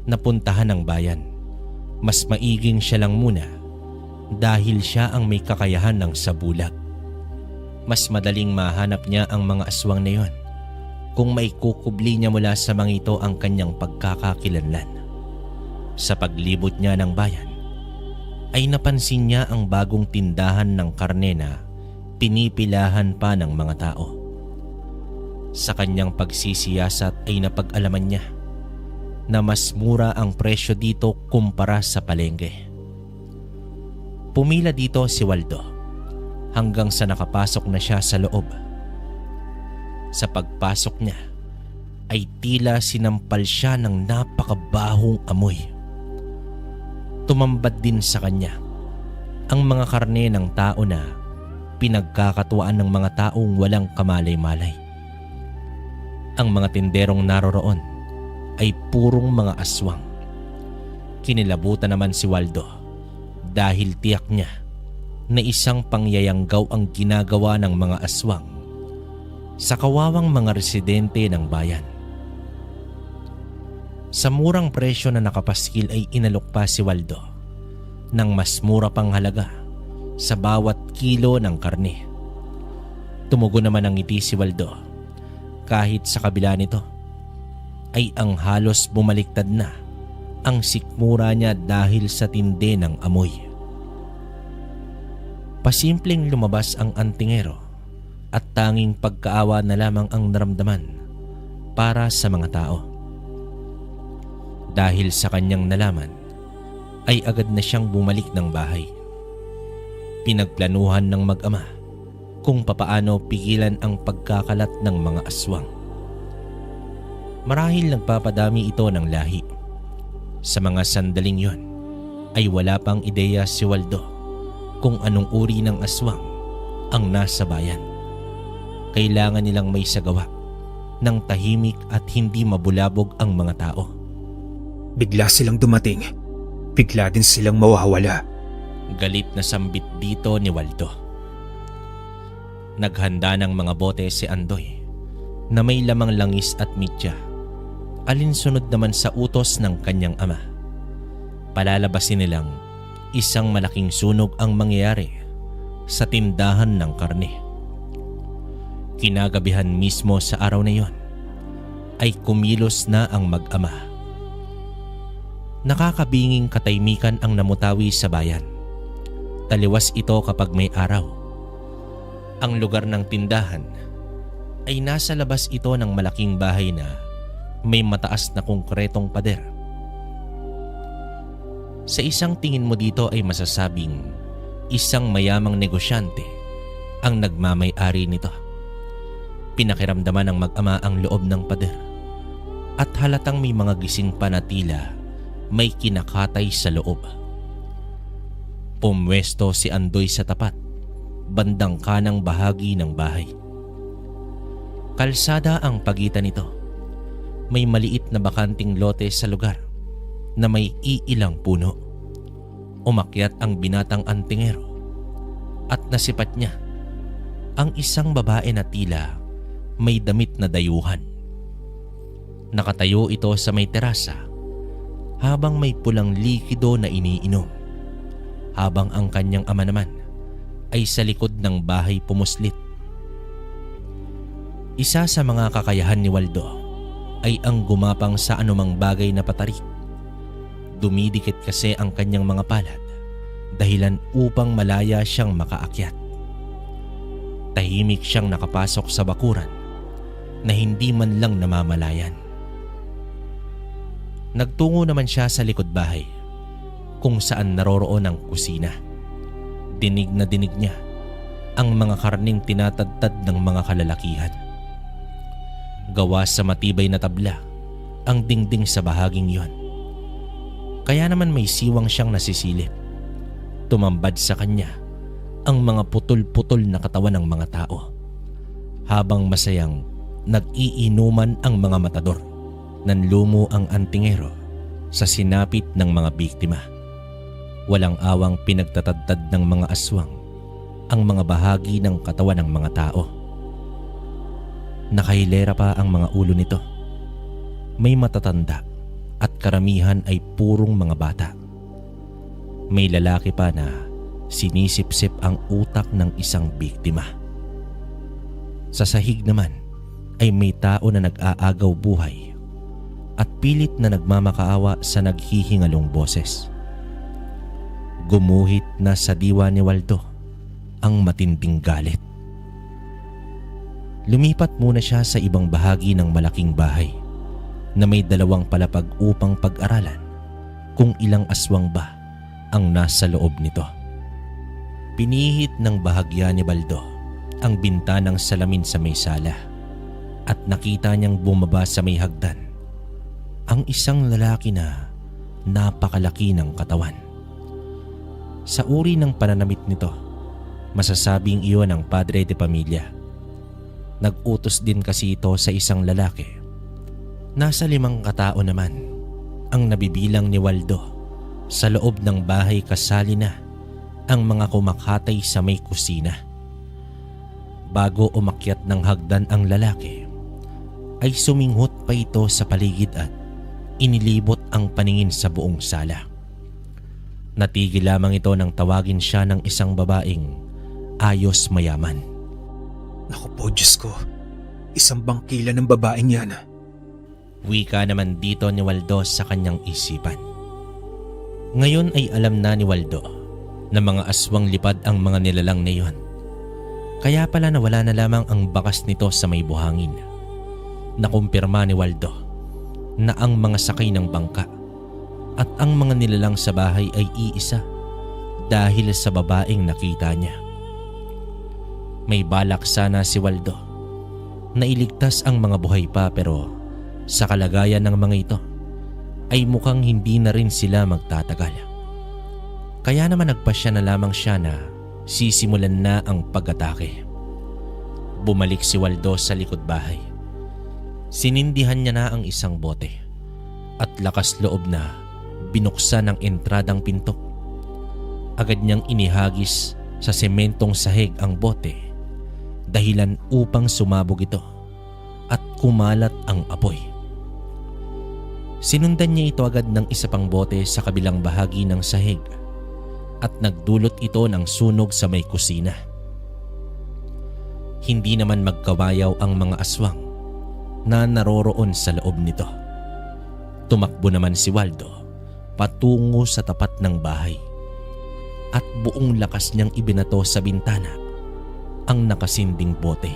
na puntahan ang bayan. Mas maiging siya lang muna dahil siya ang may kakayahan ng sabulag. Mas madaling mahanap niya ang mga aswang na yon kung may kukubli niya mula sa mga ito ang kanyang pagkakakilanlan. Sa paglibot niya ng bayan, ay napansin niya ang bagong tindahan ng karne na pinipilahan pa ng mga tao. Sa kanyang pagsisiyasat ay napag-alaman niya na mas mura ang presyo dito kumpara sa palengke. Pumila dito si Waldo hanggang sa nakapasok na siya sa loob. Sa pagpasok niya ay tila sinampal siya ng napakabahong amoy. Tumambad din sa kanya ang mga karne ng tao na pinagkakatuwaan ng mga taong walang kamalay-malay. Ang mga tinderong naroroon ay purong mga aswang. Kinilabutan naman si Waldo dahil tiyak niya na isang pangyayanggaw ang ginagawa ng mga aswang sa kawawang mga residente ng bayan. Sa murang presyo na nakapaskil ay inalok pa si Waldo ng mas mura pang halaga sa bawat kilo ng karne. Tumugon naman ang ngiti si Waldo kahit sa kabila nito ay ang halos bumaliktad na ang sikmura niya dahil sa tindi ng amoy. Pasimpleng lumabas ang antingero at tanging pagkaawa na lamang ang naramdaman para sa mga tao. Dahil sa kanyang nalaman, ay agad na siyang bumalik ng bahay. Pinagplanuhan ng mag-ama kung papaano pigilan ang pagkakalat ng mga aswang. Marahil nagpapadami ito ng lahi. Sa mga sandaling yon ay wala pang ideya si Waldo kung anong uri ng aswang ang nasa bayan. Kailangan nilang may sagawa ng tahimik at hindi mabulabog ang mga tao. Bigla silang dumating. Bigla din silang mawawala. Galit na sambit dito ni Waldo. Naghanda ng mga bote si Andoy na may lamang langis at mitya, alinsunod naman sa utos ng kanyang ama. Palalabasin nilang isang malaking sunog ang mangyayari sa tindahan ng karne. Kinagabihan mismo sa araw na yon ay kumilos na ang mag-ama. Nakakabinging katahimikan ang namutawi sa bayan. Taliwas ito kapag may araw. Ang lugar ng tindahan ay nasa labas ito ng malaking bahay na may mataas na konkretong pader. Sa isang tingin mo dito ay masasabing isang mayamang negosyante ang nagmamay-ari nito. Pinakiramdaman ng mag-ama ang loob ng pader at halatang may mga gising pa na tila may kinakatay sa loob. Pumwesto si Andoy sa tapat, bandang kanang bahagi ng bahay. Kalsada ang pagitan nito. May maliit na bakanting lote sa lugar na may iilang puno. Umakyat ang binatang antingero at nasipat niya ang isang babae na tila may damit na dayuhan. Nakatayo ito sa may terasa habang may pulang likido na iniinom, habang ang kanyang ama naman ay sa likod ng bahay pumuslit. Isa sa mga kakayahan ni Waldo ay ang gumapang sa anumang bagay na patarik. Dumidikit kasi ang kanyang mga palad, dahilan upang malaya siyang makaakyat. Tahimik siyang nakapasok sa bakuran na hindi man lang namamalayan. Nagtungo naman siya sa likod bahay kung saan naroroon ang kusina. Dinig na dinig niya ang mga karning tinatadtad ng mga kalalakihan. Gawa sa matibay na tabla ang dingding sa bahaging yon. Kaya naman may siwang siyang nasisilip. Tumambad sa kanya ang mga putol-putol na katawan ng mga tao, habang masayang nag-iinuman ang mga matador. Nanlumo ang antingero sa sinapit ng mga biktima. Walang awang pinagtatadtad ng mga aswang ang mga bahagi ng katawan ng mga tao. Nakahilera pa ang mga ulo nito. May matatanda at karamihan ay purong mga bata. May lalaki pa na sinisipsip ang utak ng isang biktima. Sa sahig naman ay may tao na nag-aagaw buhay at pilit na nagmamakaawa sa naghihingalong boses. Gumuhit na sa diwa ni Waldo ang matinding galit. Lumipat muna siya sa ibang bahagi ng malaking bahay na may 2 palapag upang pag-aralan kung ilang aswang ba ang nasa loob nito. Pinihit ng bahagya ni Waldo ang bintanang salamin sa may sala at nakita niyang bumaba sa may hagdan ang isang lalaki na napakalaki ng katawan. Sa uri ng pananamit nito, masasabing iyon ang padre de pamilya. Nag-utos din kasi ito sa isang lalaki. Nasa 5 katao naman ang nabibilang ni Waldo sa loob ng bahay, kasali na ang mga kumakatay sa may kusina. Bago umakyat ng hagdan ang lalaki, ay suminghot pa ito sa paligid at inilibot ang paningin sa buong sala. Natigil lamang ito nang tawagin siya ng isang babaeng ayos mayaman. Naku po, Diyos ko. Isang bangkila ng babaeng yan. Wika naman dito ni Waldo sa kanyang isipan. Ngayon ay alam na ni Waldo na mga aswang lipad ang mga nilalang na iyon. Kaya pala nawala na lamang ang bakas nito sa may buhangin. Nakumpirma ni Waldo na ang mga sakay ng bangka at ang mga nilalang sa bahay ay iisa dahil sa babaeng nakita niya. May balak sana si Waldo na iligtas ang mga buhay pa, pero sa kalagayan ng mga ito ay mukhang hindi na rin sila magtatagal. Kaya naman nagpasya na lamang siya na sisimulan na ang pag-atake. Bumalik si Waldo sa likod bahay. Sinindihan niya na ang isang bote at lakas loob na binuksan ang entradang pinto. Agad niyang inihagis sa sementong sahig ang bote, dahilan upang sumabog ito at kumalat ang apoy. Sinundan niya ito agad ng isa pang bote sa kabilang bahagi ng sahig at nagdulot ito ng sunog sa may kusina. Hindi naman magkawayaw ang mga aswang na naroroon sa loob nito. Tumakbo naman si Waldo patungo sa tapat ng bahay at buong lakas niyang ibinato sa bintana ang nakasinding bote.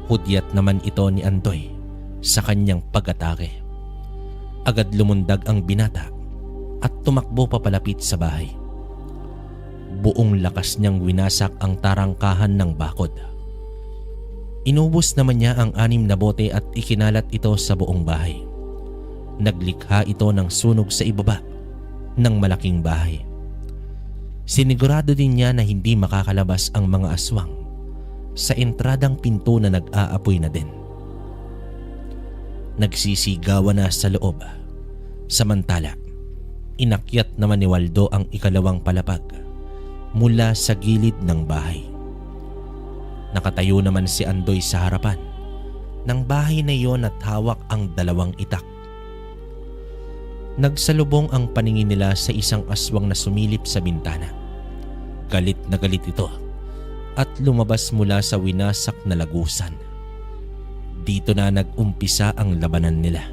Hudyat naman ito ni Andoy sa kanyang pag-atake. Agad lumundag ang binata at tumakbo papalapit sa bahay. Buong lakas niyang winasak ang tarangkahan ng bakod. Inubos naman niya ang 6 na bote at ikinalat ito sa buong bahay. Naglikha ito ng sunog sa ibaba ng malaking bahay. Sinigurado din niya na hindi makakalabas ang mga aswang sa entradang pinto na nag-aapoy na din. Nagsisigawan na sa loob. Samantala, inakyat naman ni Waldo ang ikalawang palapag mula sa gilid ng bahay. Nakatayo naman si Andoy sa harapan ng bahay na iyon at hawak ang 2 itak. Nagsalubong ang paningin nila sa isang aswang na sumilip sa bintana. Galit na galit ito at lumabas mula sa winasak na lagusan. Dito na nag-umpisa ang labanan nila.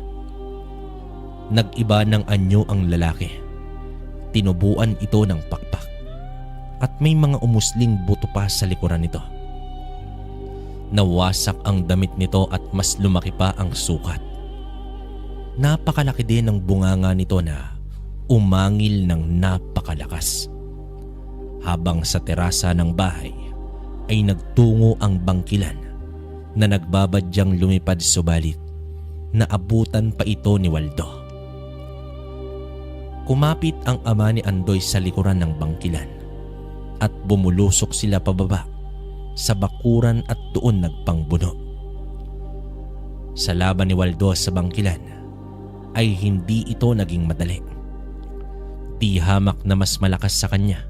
Nag-iba ng anyo ang lalaki. Tinubuan ito ng pakpak at may mga umusling buto pa sa likuran nito. Nawasak ang damit nito at mas lumaki pa ang sukat. Napakalaki din ng bunganga nito na umangil ng napakalakas. Habang sa terasa ng bahay ay nagtungo ang bangkilan na nagbabadyang lumipad, subalit naabutan pa ito ni Waldo. Kumapit ang ama ni Andoy sa likuran ng bangkilan at bumulusok sila pababa sa bakuran at doon nagpangbuno. Sa laban ni Waldo sa bangkilan ay hindi ito naging madali. Di hamak na mas malakas sa kanya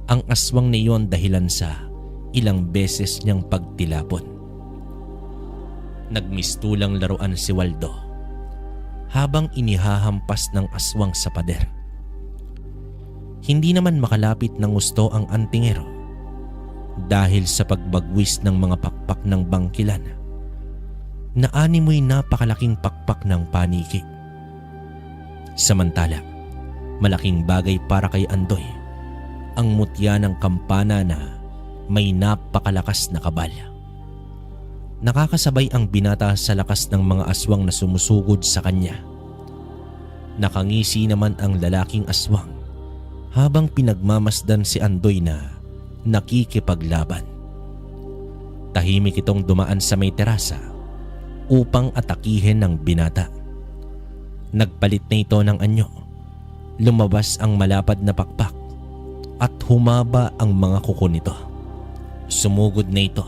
ang aswang na iyon dahilan sa ilang beses niyang pagtilapon. Nagmistulang laruan si Waldo habang inihahampas ng aswang sa pader. Hindi naman makalapit ng gusto ang antingero dahil sa pagbagwis ng mga pakpak ng bangkilan na animoy napakalaking pakpak ng paniki. Samantala, malaking bagay para kay Andoy ang mutya ng kampana na may napakalakas na kabal. Nakakasabay ang binata sa lakas ng mga aswang na sumusugod sa kanya. Nakangisi naman ang lalaking aswang habang pinagmamasdan si Andoy na nakikipaglaban. Tahimik itong dumaan sa may terasa upang atakihin ng binata. Nagpalit na ito ng anyo. Lumabas ang malapad na pakpak at humaba ang mga kuko nito. Sumugod na ito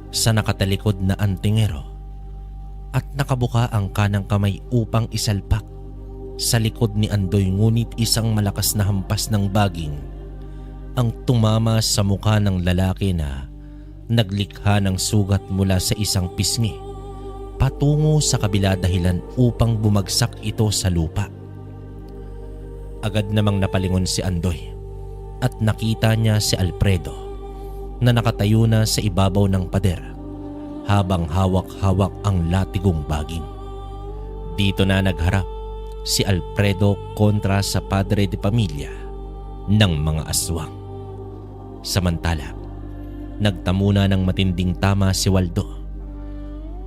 sa nakatalikod na antingero at nakabuka ang kanang kamay upang isalpak sa likod ni Andoy, ngunit isang malakas na hampas ng baging ang tumama sa mukha ng lalaki na naglikha ng sugat mula sa isang pisngi patungo sa kabila, dahilan upang bumagsak ito sa lupa. Agad namang napalingon si Andoy at nakita niya si Alfredo na nakatayo na sa ibabaw ng pader habang hawak-hawak ang latigong baging. Dito na nagharap si Alfredo kontra sa padre de pamilya ng mga aswang. Samantala, nagtamo na ng matinding tama si Waldo.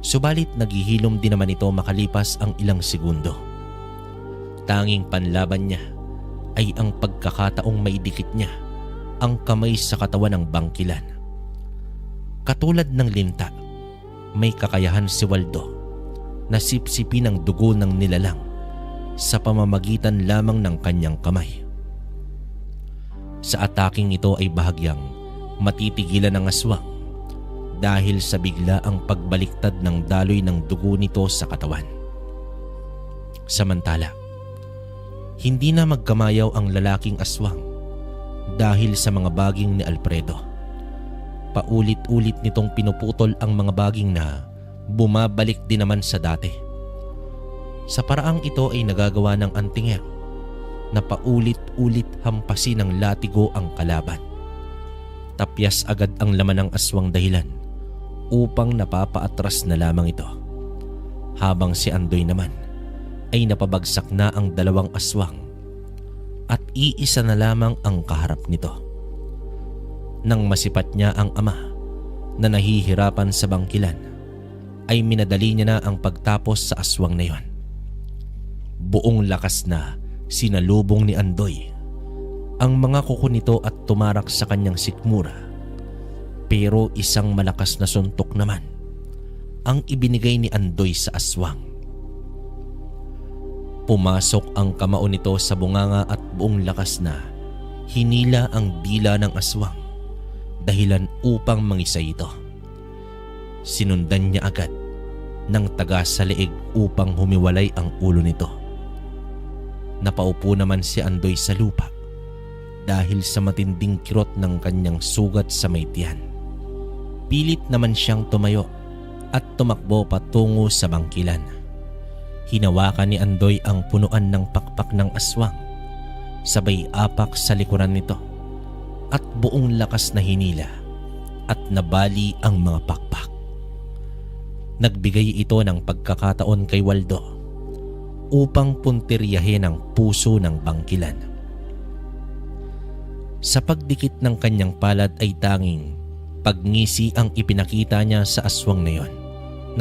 Subalit naghihilom din naman ito makalipas ang ilang segundo. tanging panlaban niya ay ang pagkakataong maidikit niya ang kamay sa katawan ng bangkilan. Katulad ng linta, may kakayahan si Waldo na sipsipin ang dugo ng nilalang sa pamamagitan lamang ng kanyang kamay. Sa ataking ito ay bahagyang matitigilan ng aswang dahil sa bigla ang pagbaliktad ng daloy ng dugo nito sa katawan. Samantala, hindi na magkamayaw ang lalaking aswang dahil sa mga baging ni Alfredo. Paulit-ulit nitong pinuputol ang mga baging na bumabalik din naman sa dati. Sa paraang ito ay nagagawa ng antingero na paulit-ulit hampasin ng latigo ang kalaban. Tapyas agad ang laman ng aswang dahilan upang napapaatras na lamang ito. Habang si Andoy naman ay napabagsak na ang dalawang aswang at iisa na lamang ang kaharap nito. Nang masipat niya ang ama na nahihirapan sa bangkilan, ay minadali niya na ang pagtapos sa aswang na yon. Buong lakas na sinalubong ni Andoy ang mga kuko nito at tumarak sa kanyang sikmura, pero isang malakas na suntok naman ang ibinigay ni Andoy sa aswang. Pumasok ang kamao nito sa bunganga at buong lakas na hinila ang dila ng aswang dahilan upang mangisay ito. Sinundan niya agad ng taga sa leeg upang humiwalay ang ulo nito. Napaupo naman si Andoy sa lupa dahil sa matinding kirot ng kanyang sugat sa may tiyan. Pilit naman siyang tumayo at tumakbo patungo sa bangkilan. Hinawakan ni Andoy ang punuan ng pakpak ng aswang, sabay apak sa likuran nito at buong lakas na hinila at nabali ang mga pakpak. Nagbigay ito ng pagkakataon kay Waldo upang puntiryahin ang puso ng bangkilan. Sa pagdikit ng kanyang palad ay tanging pagngisi ang ipinakita niya sa aswang na yon.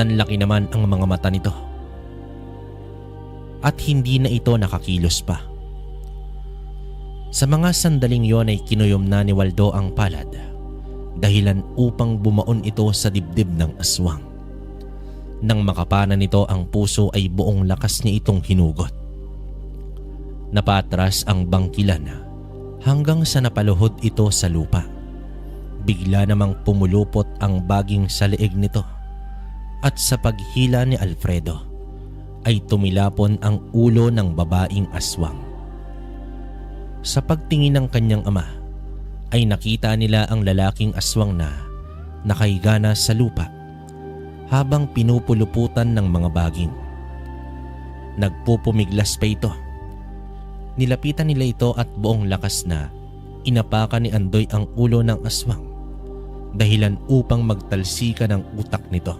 Nanlaki naman ang mga mata nito at hindi na ito nakakilos pa. Sa mga sandaling yon ay kinuyom na ni Waldo ang palad dahilan upang bumaon ito sa dibdib ng aswang. Nang makapana nito ang puso ay buong lakas niya itong hinugot. Napatras ang bangkilan hanggang sa napaluhod ito sa lupa. Bigla namang pumulupot ang baging sa leeg nito at sa paghila ni Alfredo ay tumilapon ang ulo ng babaing aswang. Sa pagtingin ng kanyang ama ay nakita nila ang lalaking aswang na nakahiga na sa lupa habang pinupuluputan ng mga baging. Nagpupumiglas pa ito. Nilapitan nila ito at buong lakas na inapakan ni Andoy ang ulo ng aswang dahilan upang magtalsika ng utak nito.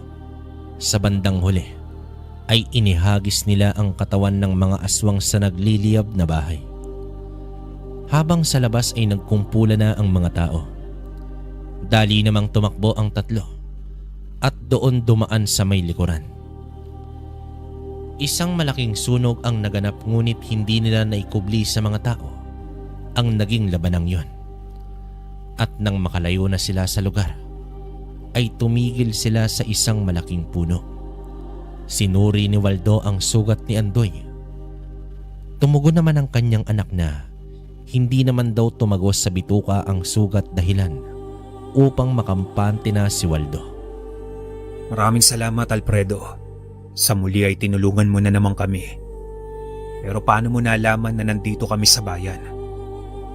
Sa bandang huli ay inihagis nila ang katawan ng mga aswang sa nagliliyab na bahay. Habang sa labas ay nagkumpula na ang mga tao. Dali namang tumakbo ang tatlo at doon dumaan sa may likuran. Isang malaking sunog ang naganap ngunit hindi nila naikubli sa mga tao ang naging labanang yon. At nang makalayo na sila sa lugar, ay tumigil sila sa isang malaking puno. Sinuri ni Waldo ang sugat ni Andoy. Tumugon naman ang kanyang anak na hindi naman daw tumagos sa bituka ang sugat dahilan upang makampante na si Waldo. Maraming salamat, Alfredo. Sa muli ay tinulungan mo na naman kami. Pero paano mo nalaman na nandito kami sa bayan?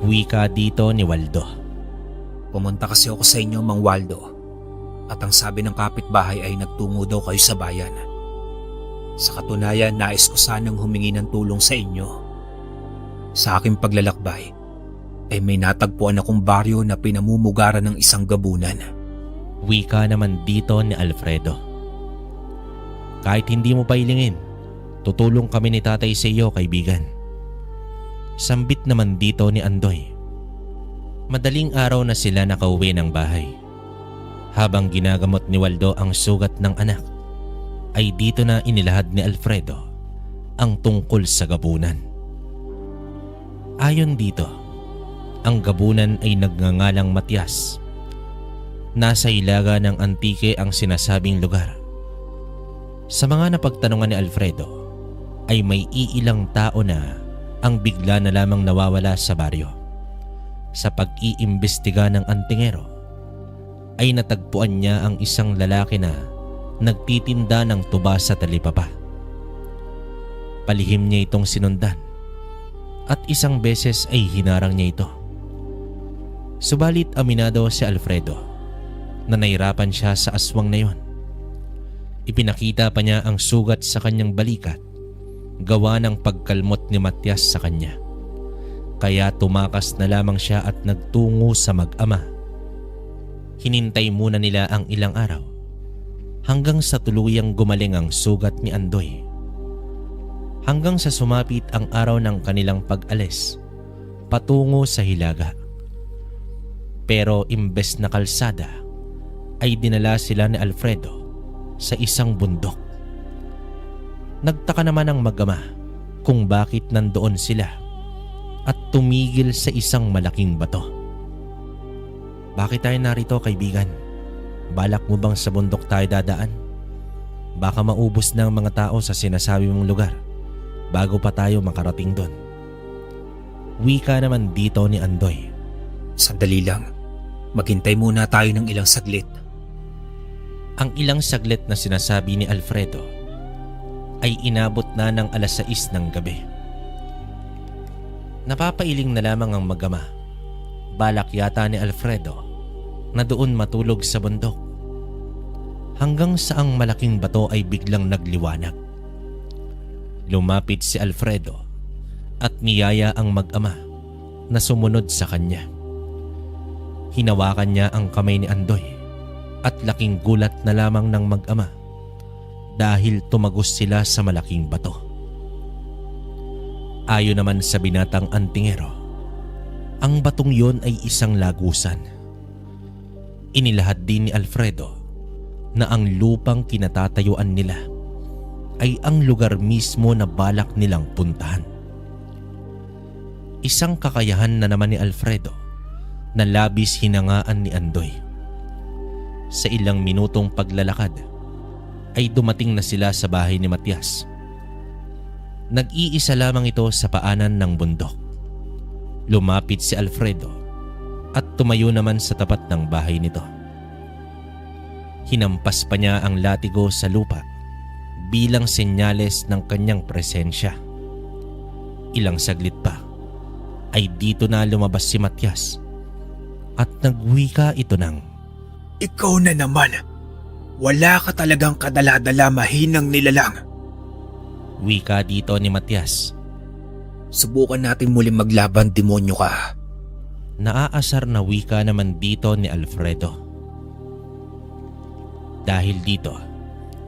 Wika dito ni Waldo. Pumunta kasi ako sa inyo, Mang Waldo. At ang sabi ng kapitbahay ay nagtungo daw kayo sa bayan. Sa katunayan, nais ko sanang humingi ng tulong sa inyo. Sa aking paglalakbay ay may natagpuan akong baryo na pinamumugaran ng isang gabunan. Wika naman dito ni Alfredo. Kahit hindi mo pa hilingin, tutulong kami ni tatay sa iyo, kaibigan. Sambit naman dito ni Andoy. Madaling araw na sila nakauwi ng bahay. Habang ginagamot ni Waldo ang sugat ng anak, ay dito na inilahad ni Alfredo ang tungkol sa gabunan. Ayon dito, ang gabunan ay nagngangalang Matias. Nasa hilaga ng Antique ang sinasabing lugar. Sa mga napagtanungan ni Alfredo ay may iilang tao na ang bigla na lamang nawawala sa baryo. Sa pag-iimbestiga ng antingero ay natagpuan niya ang isang lalaki na nagtitinda ng tuba sa talipapa. Palihim niya itong sinundan at isang beses ay hinarang niya ito. Subalit aminado si Alfredo na nahirapan siya sa aswang na yon. Ipinakita pa niya ang sugat sa kanyang balikat gawa ng pagkalmot ni Matias sa kanya. Kaya tumakas na lamang siya at nagtungo sa mag-ama. Hinintay muna nila ang ilang araw hanggang sa tuluyang gumaling ang sugat ni Andoy. Hanggang sa sumapit ang araw ng kanilang pag-alis patungo sa hilaga. Pero imbes na kalsada ay dinala sila ni Alfredo sa isang bundok. Nagtaka naman ang mag-ama kung bakit nandoon sila at tumigil sa isang malaking bato. Bakit tayo narito, kaibigan? Balak mo bang sa bundok tayo dadaan? Baka maubos na ang mga tao sa sinasabi mong lugar bago pa tayo makarating doon. Wika naman dito ni Andoy. Sandali lang. Maghintay muna tayo ng ilang saglit. Ang ilang saglit na sinasabi ni Alfredo ay inabot na ng 6:00 ng gabi. Napapailing na lamang ang mag-ama. Balak yata ni Alfredo na doon matulog sa bundok. Hanggang sa ang malaking bato ay biglang nagliwanag. Lumapit si Alfredo at niyaya ang mag-ama na sumunod sa kanya. Hinawakan niya ang kamay ni Andoy at laking gulat na lamang ng mag-ama dahil tumagos sila sa malaking bato. Ayon naman sa binatang antingero, ang batong yon ay isang lagusan. Inilahad din ni Alfredo na ang lupang kinatatayuan nila ay ang lugar mismo na balak nilang puntahan. Isang kakayahan na naman ni Alfredo na labis hinangaan ni Andoy. Sa ilang minutong paglalakad ay dumating na sila sa bahay ni Matias. Nag-iisa lamang ito sa paanan ng bundok. Lumapit si Alfredo at tumayo naman sa tapat ng bahay nito. Hinampas pa niya ang latigo sa lupa bilang senyales ng kanyang presensya. Ilang saglit pa ay dito na lumabas si Matias at nagwika ito ng, Ikaw na naman. Wala ka talagang kadala-dala, mahinang nilalang. Wika dito ni Matias. Subukan natin muling maglaban, demonyo ka. Naaasar na wika naman dito ni Alfredo. Dahil dito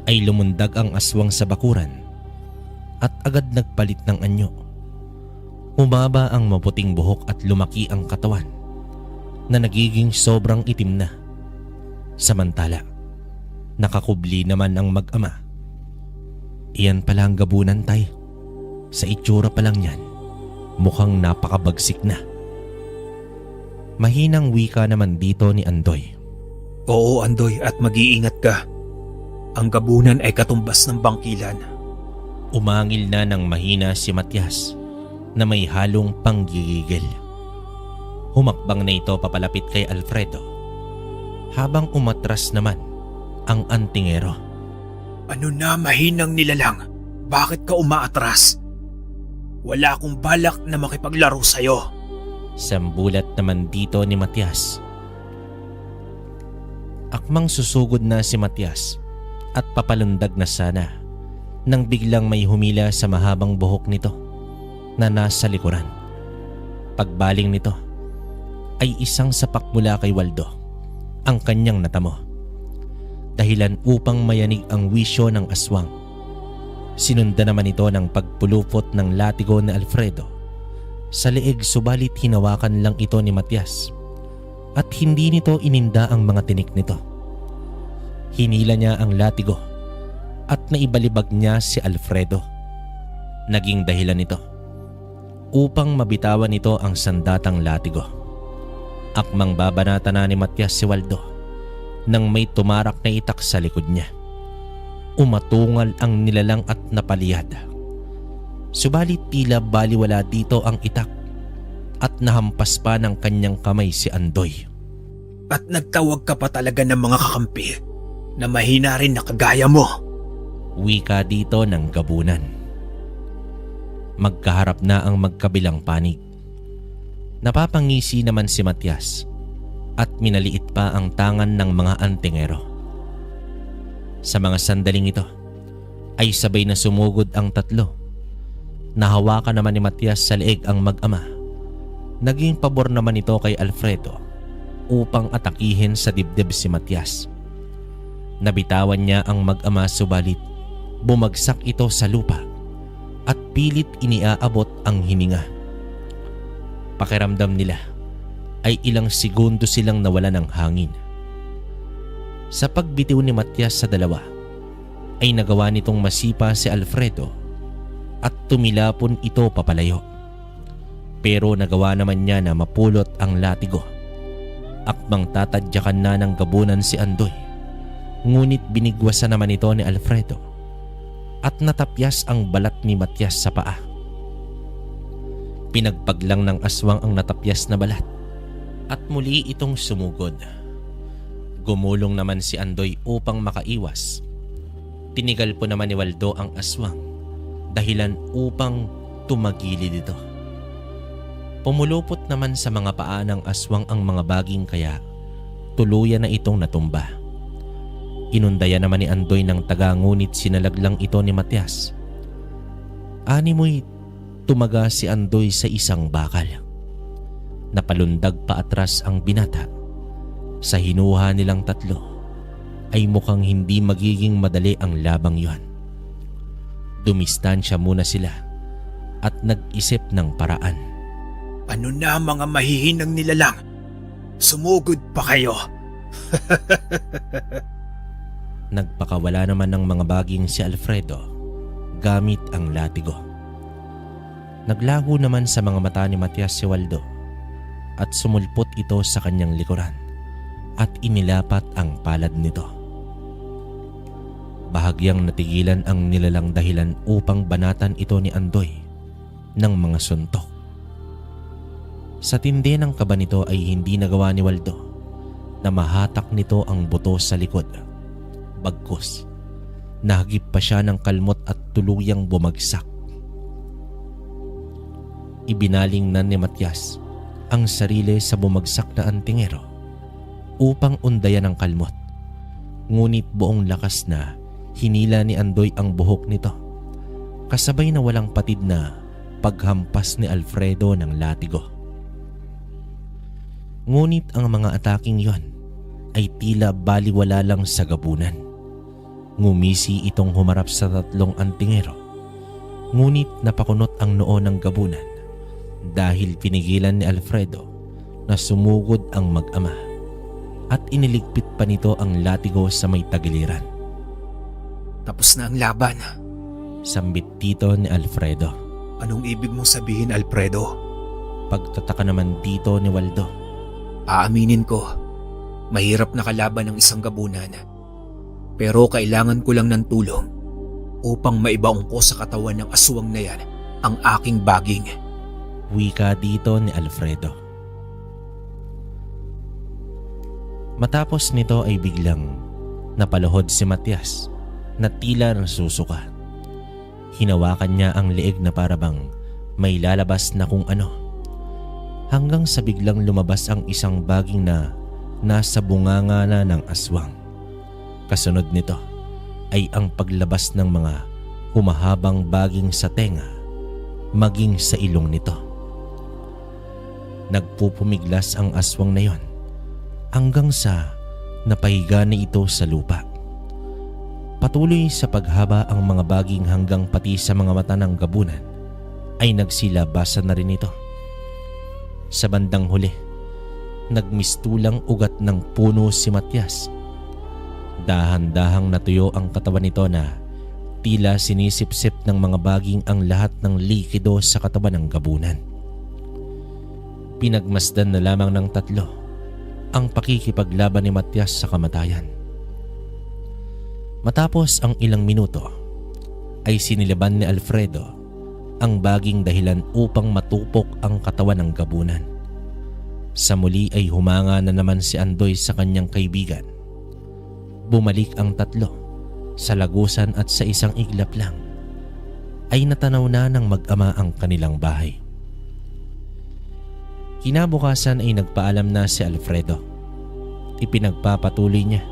ay lumundag ang aswang sa bakuran at agad nagpalit ng anyo. Umaba ang maputing buhok at lumaki ang katawan na nagiging sobrang itim na. Samantala, nakakubli naman ang mag-ama. Iyan pala ang gabunan, tay. Sa itsura pa lang yan, mukhang napakabagsik na. Mahinang wika naman dito ni Andoy. Oo, Andoy, at mag-iingat ka. Ang gabunan ay katumbas ng bangkilan. Umangil na ng mahina si Matias na may halong panggigigil. Humakbang na ito papalapit kay Alfredo habang umatras naman ang antingero. Ano na, mahinang nilalang? Bakit ka umaatras? Wala akong balak na makipaglaro sa'yo. Sambulat naman dito ni Matias. Akmang susugod na si Matias at papalundag na sana nang biglang may humila sa mahabang buhok nito na nasa likuran. Pagbaling nito ay isang sapak mula kay Waldo ang kanyang natamo. Dahilan upang mayanig ang wisyo ng aswang. Sinunda naman ito ng pagpulupot ng latigo ni Alfredo sa leeg, subalit hinawakan lang ito ni Matias at hindi nito ininda ang mga tinik nito. Hinila niya ang latigo at naibalibag niya si Alfredo. Naging dahilan nito upang mabitawan nito ang sandatang latigo. Akmang babanata na ni Matias si Waldo nang may tumarak na itak sa likod niya. Umatungal ang nilalang at napaliyad. Subalit tila baliwala dito ang itak at nahampas pa ng kanyang kamay si Andoy. At nagtawag ka pa talaga ng mga kakampi na mahina rin na kagaya mo. Wika dito ng gabunan. Magkaharap na ang magkabilang panig. Napapangisi naman si Matias at minaliit pa ang tangan ng mga antingero. Sa mga sandaling ito ay sabay na sumugod ang tatlo. Nahawakan naman ni Matias sa leeg ang mag-ama. Naging pabor naman ito kay Alfredo upang atakihin sa dibdib si Matias. Nabitawan niya ang mag-ama subalit bumagsak ito sa lupa at pilit iniaabot ang hininga. Pakiramdam nila ay ilang segundo silang nawala ng hangin. Sa pagbitiw ni Matias sa dalawa ay nagawa nitong masipa si Alfredo at tumilapon ito papalayo. Pero nagawa naman niya na mapulot ang latigo. Akmang tatadyakan na ng gabunan si Andoy, ngunit binigwasan naman ito ni Alfredo at natapyas ang balat ni Matias sa paa. Pinagpaglang ng aswang ang natapyas na balat at muli itong sumugod. Gumulong naman si Andoy upang makaiwas. Tinigal po naman ni Waldo ang aswang dahilan upang tumagilid ito. Pumulupot naman sa mga paa ng aswang ang mga baging kaya tuluyan na itong natumba. Inundaya naman ni Andoy ng taga ngunit sinalaglang ito ni Matias. Animoy tumaga si Andoy sa isang bakal. Napalundag pa atras ang binata. Sa hinuha nilang tatlo ay mukhang hindi magiging madali ang labang yon. Dumistansya muna sila at nag-isip ng paraan. Ano na mga mahihinang nilalang? Sumugod pa kayo. Nagpakawala naman ng mga baging si Alfredo gamit ang latigo. Naglaho naman sa mga mata ni Matias si Waldo at sumulpot ito sa kanyang likuran at inilapat ang palad nito. Bahagyang natigilan ang nilalang dahilan upang banatan ito ni Andoy ng mga suntok. Sa tindi ng kaba nito ay hindi nagawa ni Waldo na mahatak nito ang buto sa likod. Bagkus, nahagip pa siya ng kalmot at tuluyang bumagsak. Ibinaling na ni Matias ang sarili sa bumagsak na antingero upang undayan ang kalmot. Ngunit buong lakas na hinila ni Andoy ang buhok nito, kasabay na walang patid na paghampas ni Alfredo ng latigo. Ngunit ang mga ataking yon ay tila baliwala lang sa gabunan. Ngumisi itong humarap sa tatlong antingero, ngunit napakunot ang noo ng gabunan dahil pinigilan ni Alfredo na sumugod ang mag-ama at iniligpit pa nito ang latigo sa may tagiliran. Tapos na ang laban. Sambit dito ni Alfredo. Anong ibig mong sabihin, Alfredo? Pagtataka naman dito ni Waldo. Aaminin ko, mahirap na kalaban ng isang gabunan. Pero kailangan ko lang ng tulong upang maibaong ko sa katawan ng aswang na yan ang aking baging. Wika dito ni Alfredo. Matapos nito ay biglang napaluhod si Matias na tila nasusuka. Hinawakan niya ang leeg na parabang may lalabas na kung ano, hanggang sa biglang lumabas ang isang baging na nasa bunganga na ng aswang. Kasunod nito ay ang paglabas ng mga humahabang baging sa tenga maging sa ilong nito. Nagpupumiglas ang aswang na yon hanggang sa napahiga na ito sa lupa. Patuloy sa paghaba ang mga baging hanggang pati sa mga mata ng gabunan ay nagsilabasan na rin ito. Sa bandang huli, nagmistulang ugat ng puno si Matias. Dahan-dahang natuyo ang katawan nito na Tila sinisipsip ng mga baging ang lahat ng likido sa katawan ng gabunan. Pinagmasdan na lamang ng tatlo ang pakikipaglaban ni Matias sa kamatayan. Matapos ang ilang minuto ay sinilaban ni Alfredo ang baging dahilan upang matupok ang katawan ng gabunan. Sa muli ay humanga na naman si Andoy sa kanyang kaibigan. Bumalik ang tatlo sa lagusan at sa isang iglap lang ay natanaw na ng mag-ama ang kanilang bahay. Kinabukasan ay nagpaalam na si Alfredo. Ipinagpapatuloy niya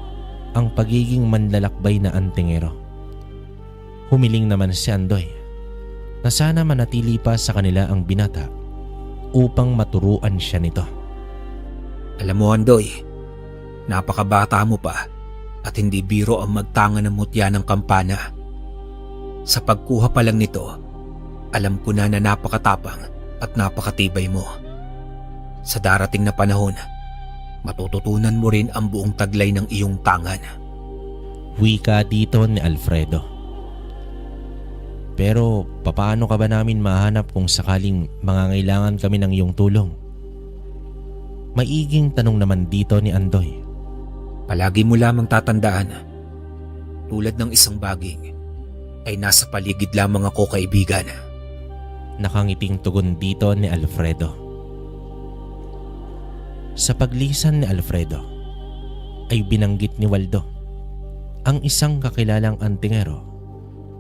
ang pagiging manlalakbay na antingero. Humiling naman si Andoy na sana manatili pa sa kanila ang binata upang maturuan siya nito. Alam mo, Andoy, napakabata mo pa at hindi biro ang magtanga ng mutya ng kampana. Sa pagkuha pa lang nito, alam ko na napakatapang at napakatibay mo. Sa darating na panahon, matututunan mo rin ang buong taglay ng iyong tangan. Wika dito ni Alfredo. Pero papaano ka ba namin mahanap kung sakaling mangangailangan kami ng iyong tulong? Maiging tanong naman dito ni Andoy. Palagi mo lamang tatandaan, tulad ng isang baging, ay nasa paligid lamang ako, kaibigan. Nakangiting tugon dito ni Alfredo. Sa paglisan ni Alfredo ay binanggit ni Waldo ang isang kakilalang antingero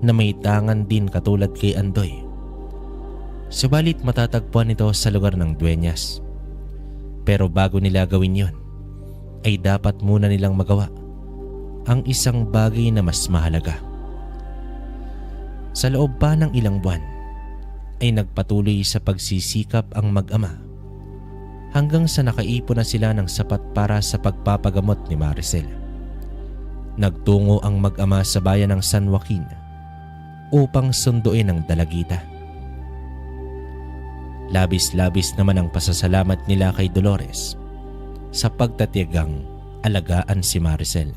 na may tangan din katulad kay Andoy. Subalit matatagpuan ito sa lugar ng Dueñas. Pero bago nila gawin yon, ay dapat muna nilang magawa ang isang bagay na mas mahalaga. Sa loob pa ng ilang buwan ay nagpatuloy sa pagsisikap ang mag-ama hanggang sa nakaipon na sila ng sapat para sa pagpapagamot ni Maricel. Nagtungo ang mag-ama sa bayan ng San Joaquin upang sunduin ang dalagita. Labis-labis naman ang pasasalamat nila kay Dolores sa pagtatiyagang alagaan si Maricel.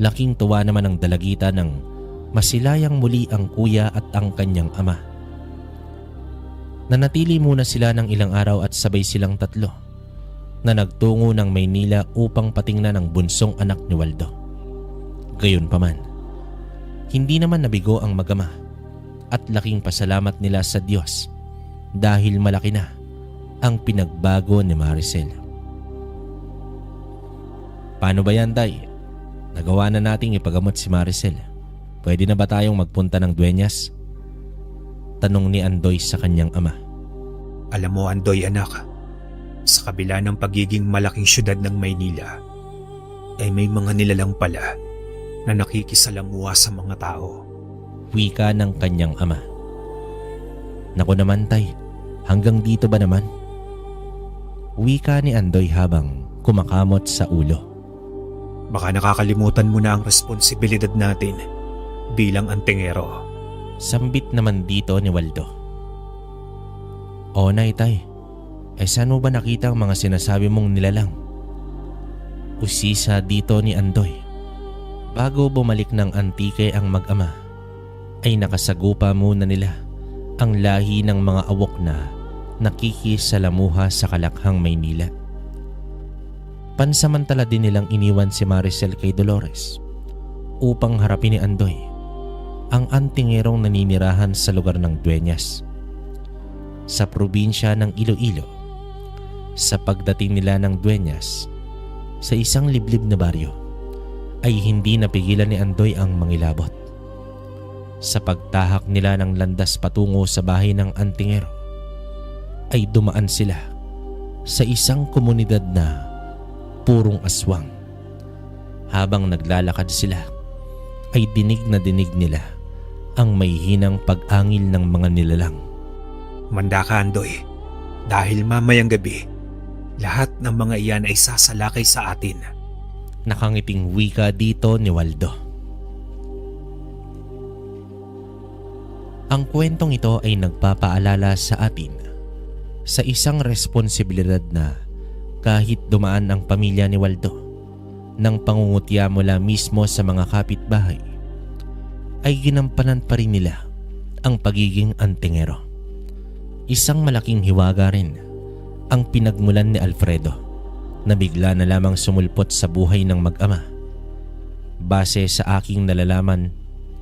Laking tuwa naman ang dalagita nang masilayang muli ang kuya at ang kanyang ama. Nanatili muna sila ng ilang araw at sabay silang tatlo na nagtungo ng Maynila upang patingnan ang bunsong anak ni Waldo. Gayunpaman, hindi naman nabigo ang mag-ama at laking pasalamat nila sa Diyos dahil malaki na ang pinagbago ni Maricel. Paano ba yan, Tay? Nagawa na nating ipagamot si Maricel. Pwede na ba tayong magpunta ng Dueñas? Tanong ni Andoy sa kanyang ama. Alam mo, Andoy anak, sa kabila ng pagiging malaking syudad ng Maynila, ay may mga nilalang pala na nakikisalamuha sa mga tao. Wika ng kanyang ama. Naku naman, Tay, hanggang dito ba naman? Wika ni Andoy habang kumakamot sa ulo. Baka nakakalimutan mo na ang responsibilidad natin bilang antingero. Sambit naman dito ni Waldo. O nay, Tay, saan mo ba nakita ang mga sinasabi mong nilalang? Usisa dito ni Andoy. Bago bumalik ng Antique ang mag-ama, ay nakasagupa muna nila ang lahi ng mga awok na nakikisalamuha sa Kalakhang, Maynila. Pansamantala din nilang iniwan si Maricel kay Dolores upang harapin ni Andoy ang antingerong naninirahan sa lugar ng Dueñas sa probinsya ng Iloilo. Sa pagdating nila ng Dueñas sa isang liblib na baryo ay hindi napigilan ni Andoy ang mangilabot. Sa pagtahak nila ng landas patungo sa bahay ng antingero ay dumaan sila sa isang komunidad na purong aswang. Habang naglalakad sila ay dinig na dinig nila ang may hinang pag-angil ng mga nilalang. Manda ka, Andoy, dahil mamayang gabi, lahat ng mga iyan ay sasalakay sa atin. Nakangiting wika dito ni Waldo. Ang kwentong ito ay nagpapaalala sa atin sa isang responsibilidad na kahit dumaan ang pamilya ni Waldo ng pangungutya mula mismo sa mga kapitbahay, ay ginampanan pa rin nila ang pagiging antingero. Isang malaking hiwaga rin ang pinagmulan ni Alfredo na bigla na lamang sumulpot sa buhay ng mag-ama. Base sa aking nalalaman,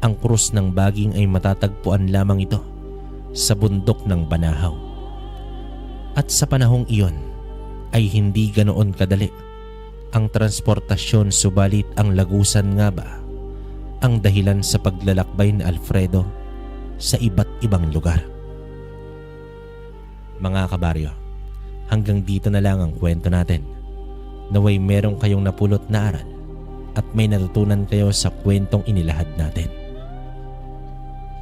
ang krus ng baging ay matatagpuan lamang ito sa bundok ng Banahaw. At sa panahong iyon ay hindi ganoon kadali ang transportasyon, subalit ang lagusan nga ba ang dahilan sa paglalakbay ni Alfredo sa iba't ibang lugar. Mga kabaryo, hanggang dito na lang ang kwento natin. Naway merong kayong napulot na aral at may natutunan kayo sa kwentong inilahad natin.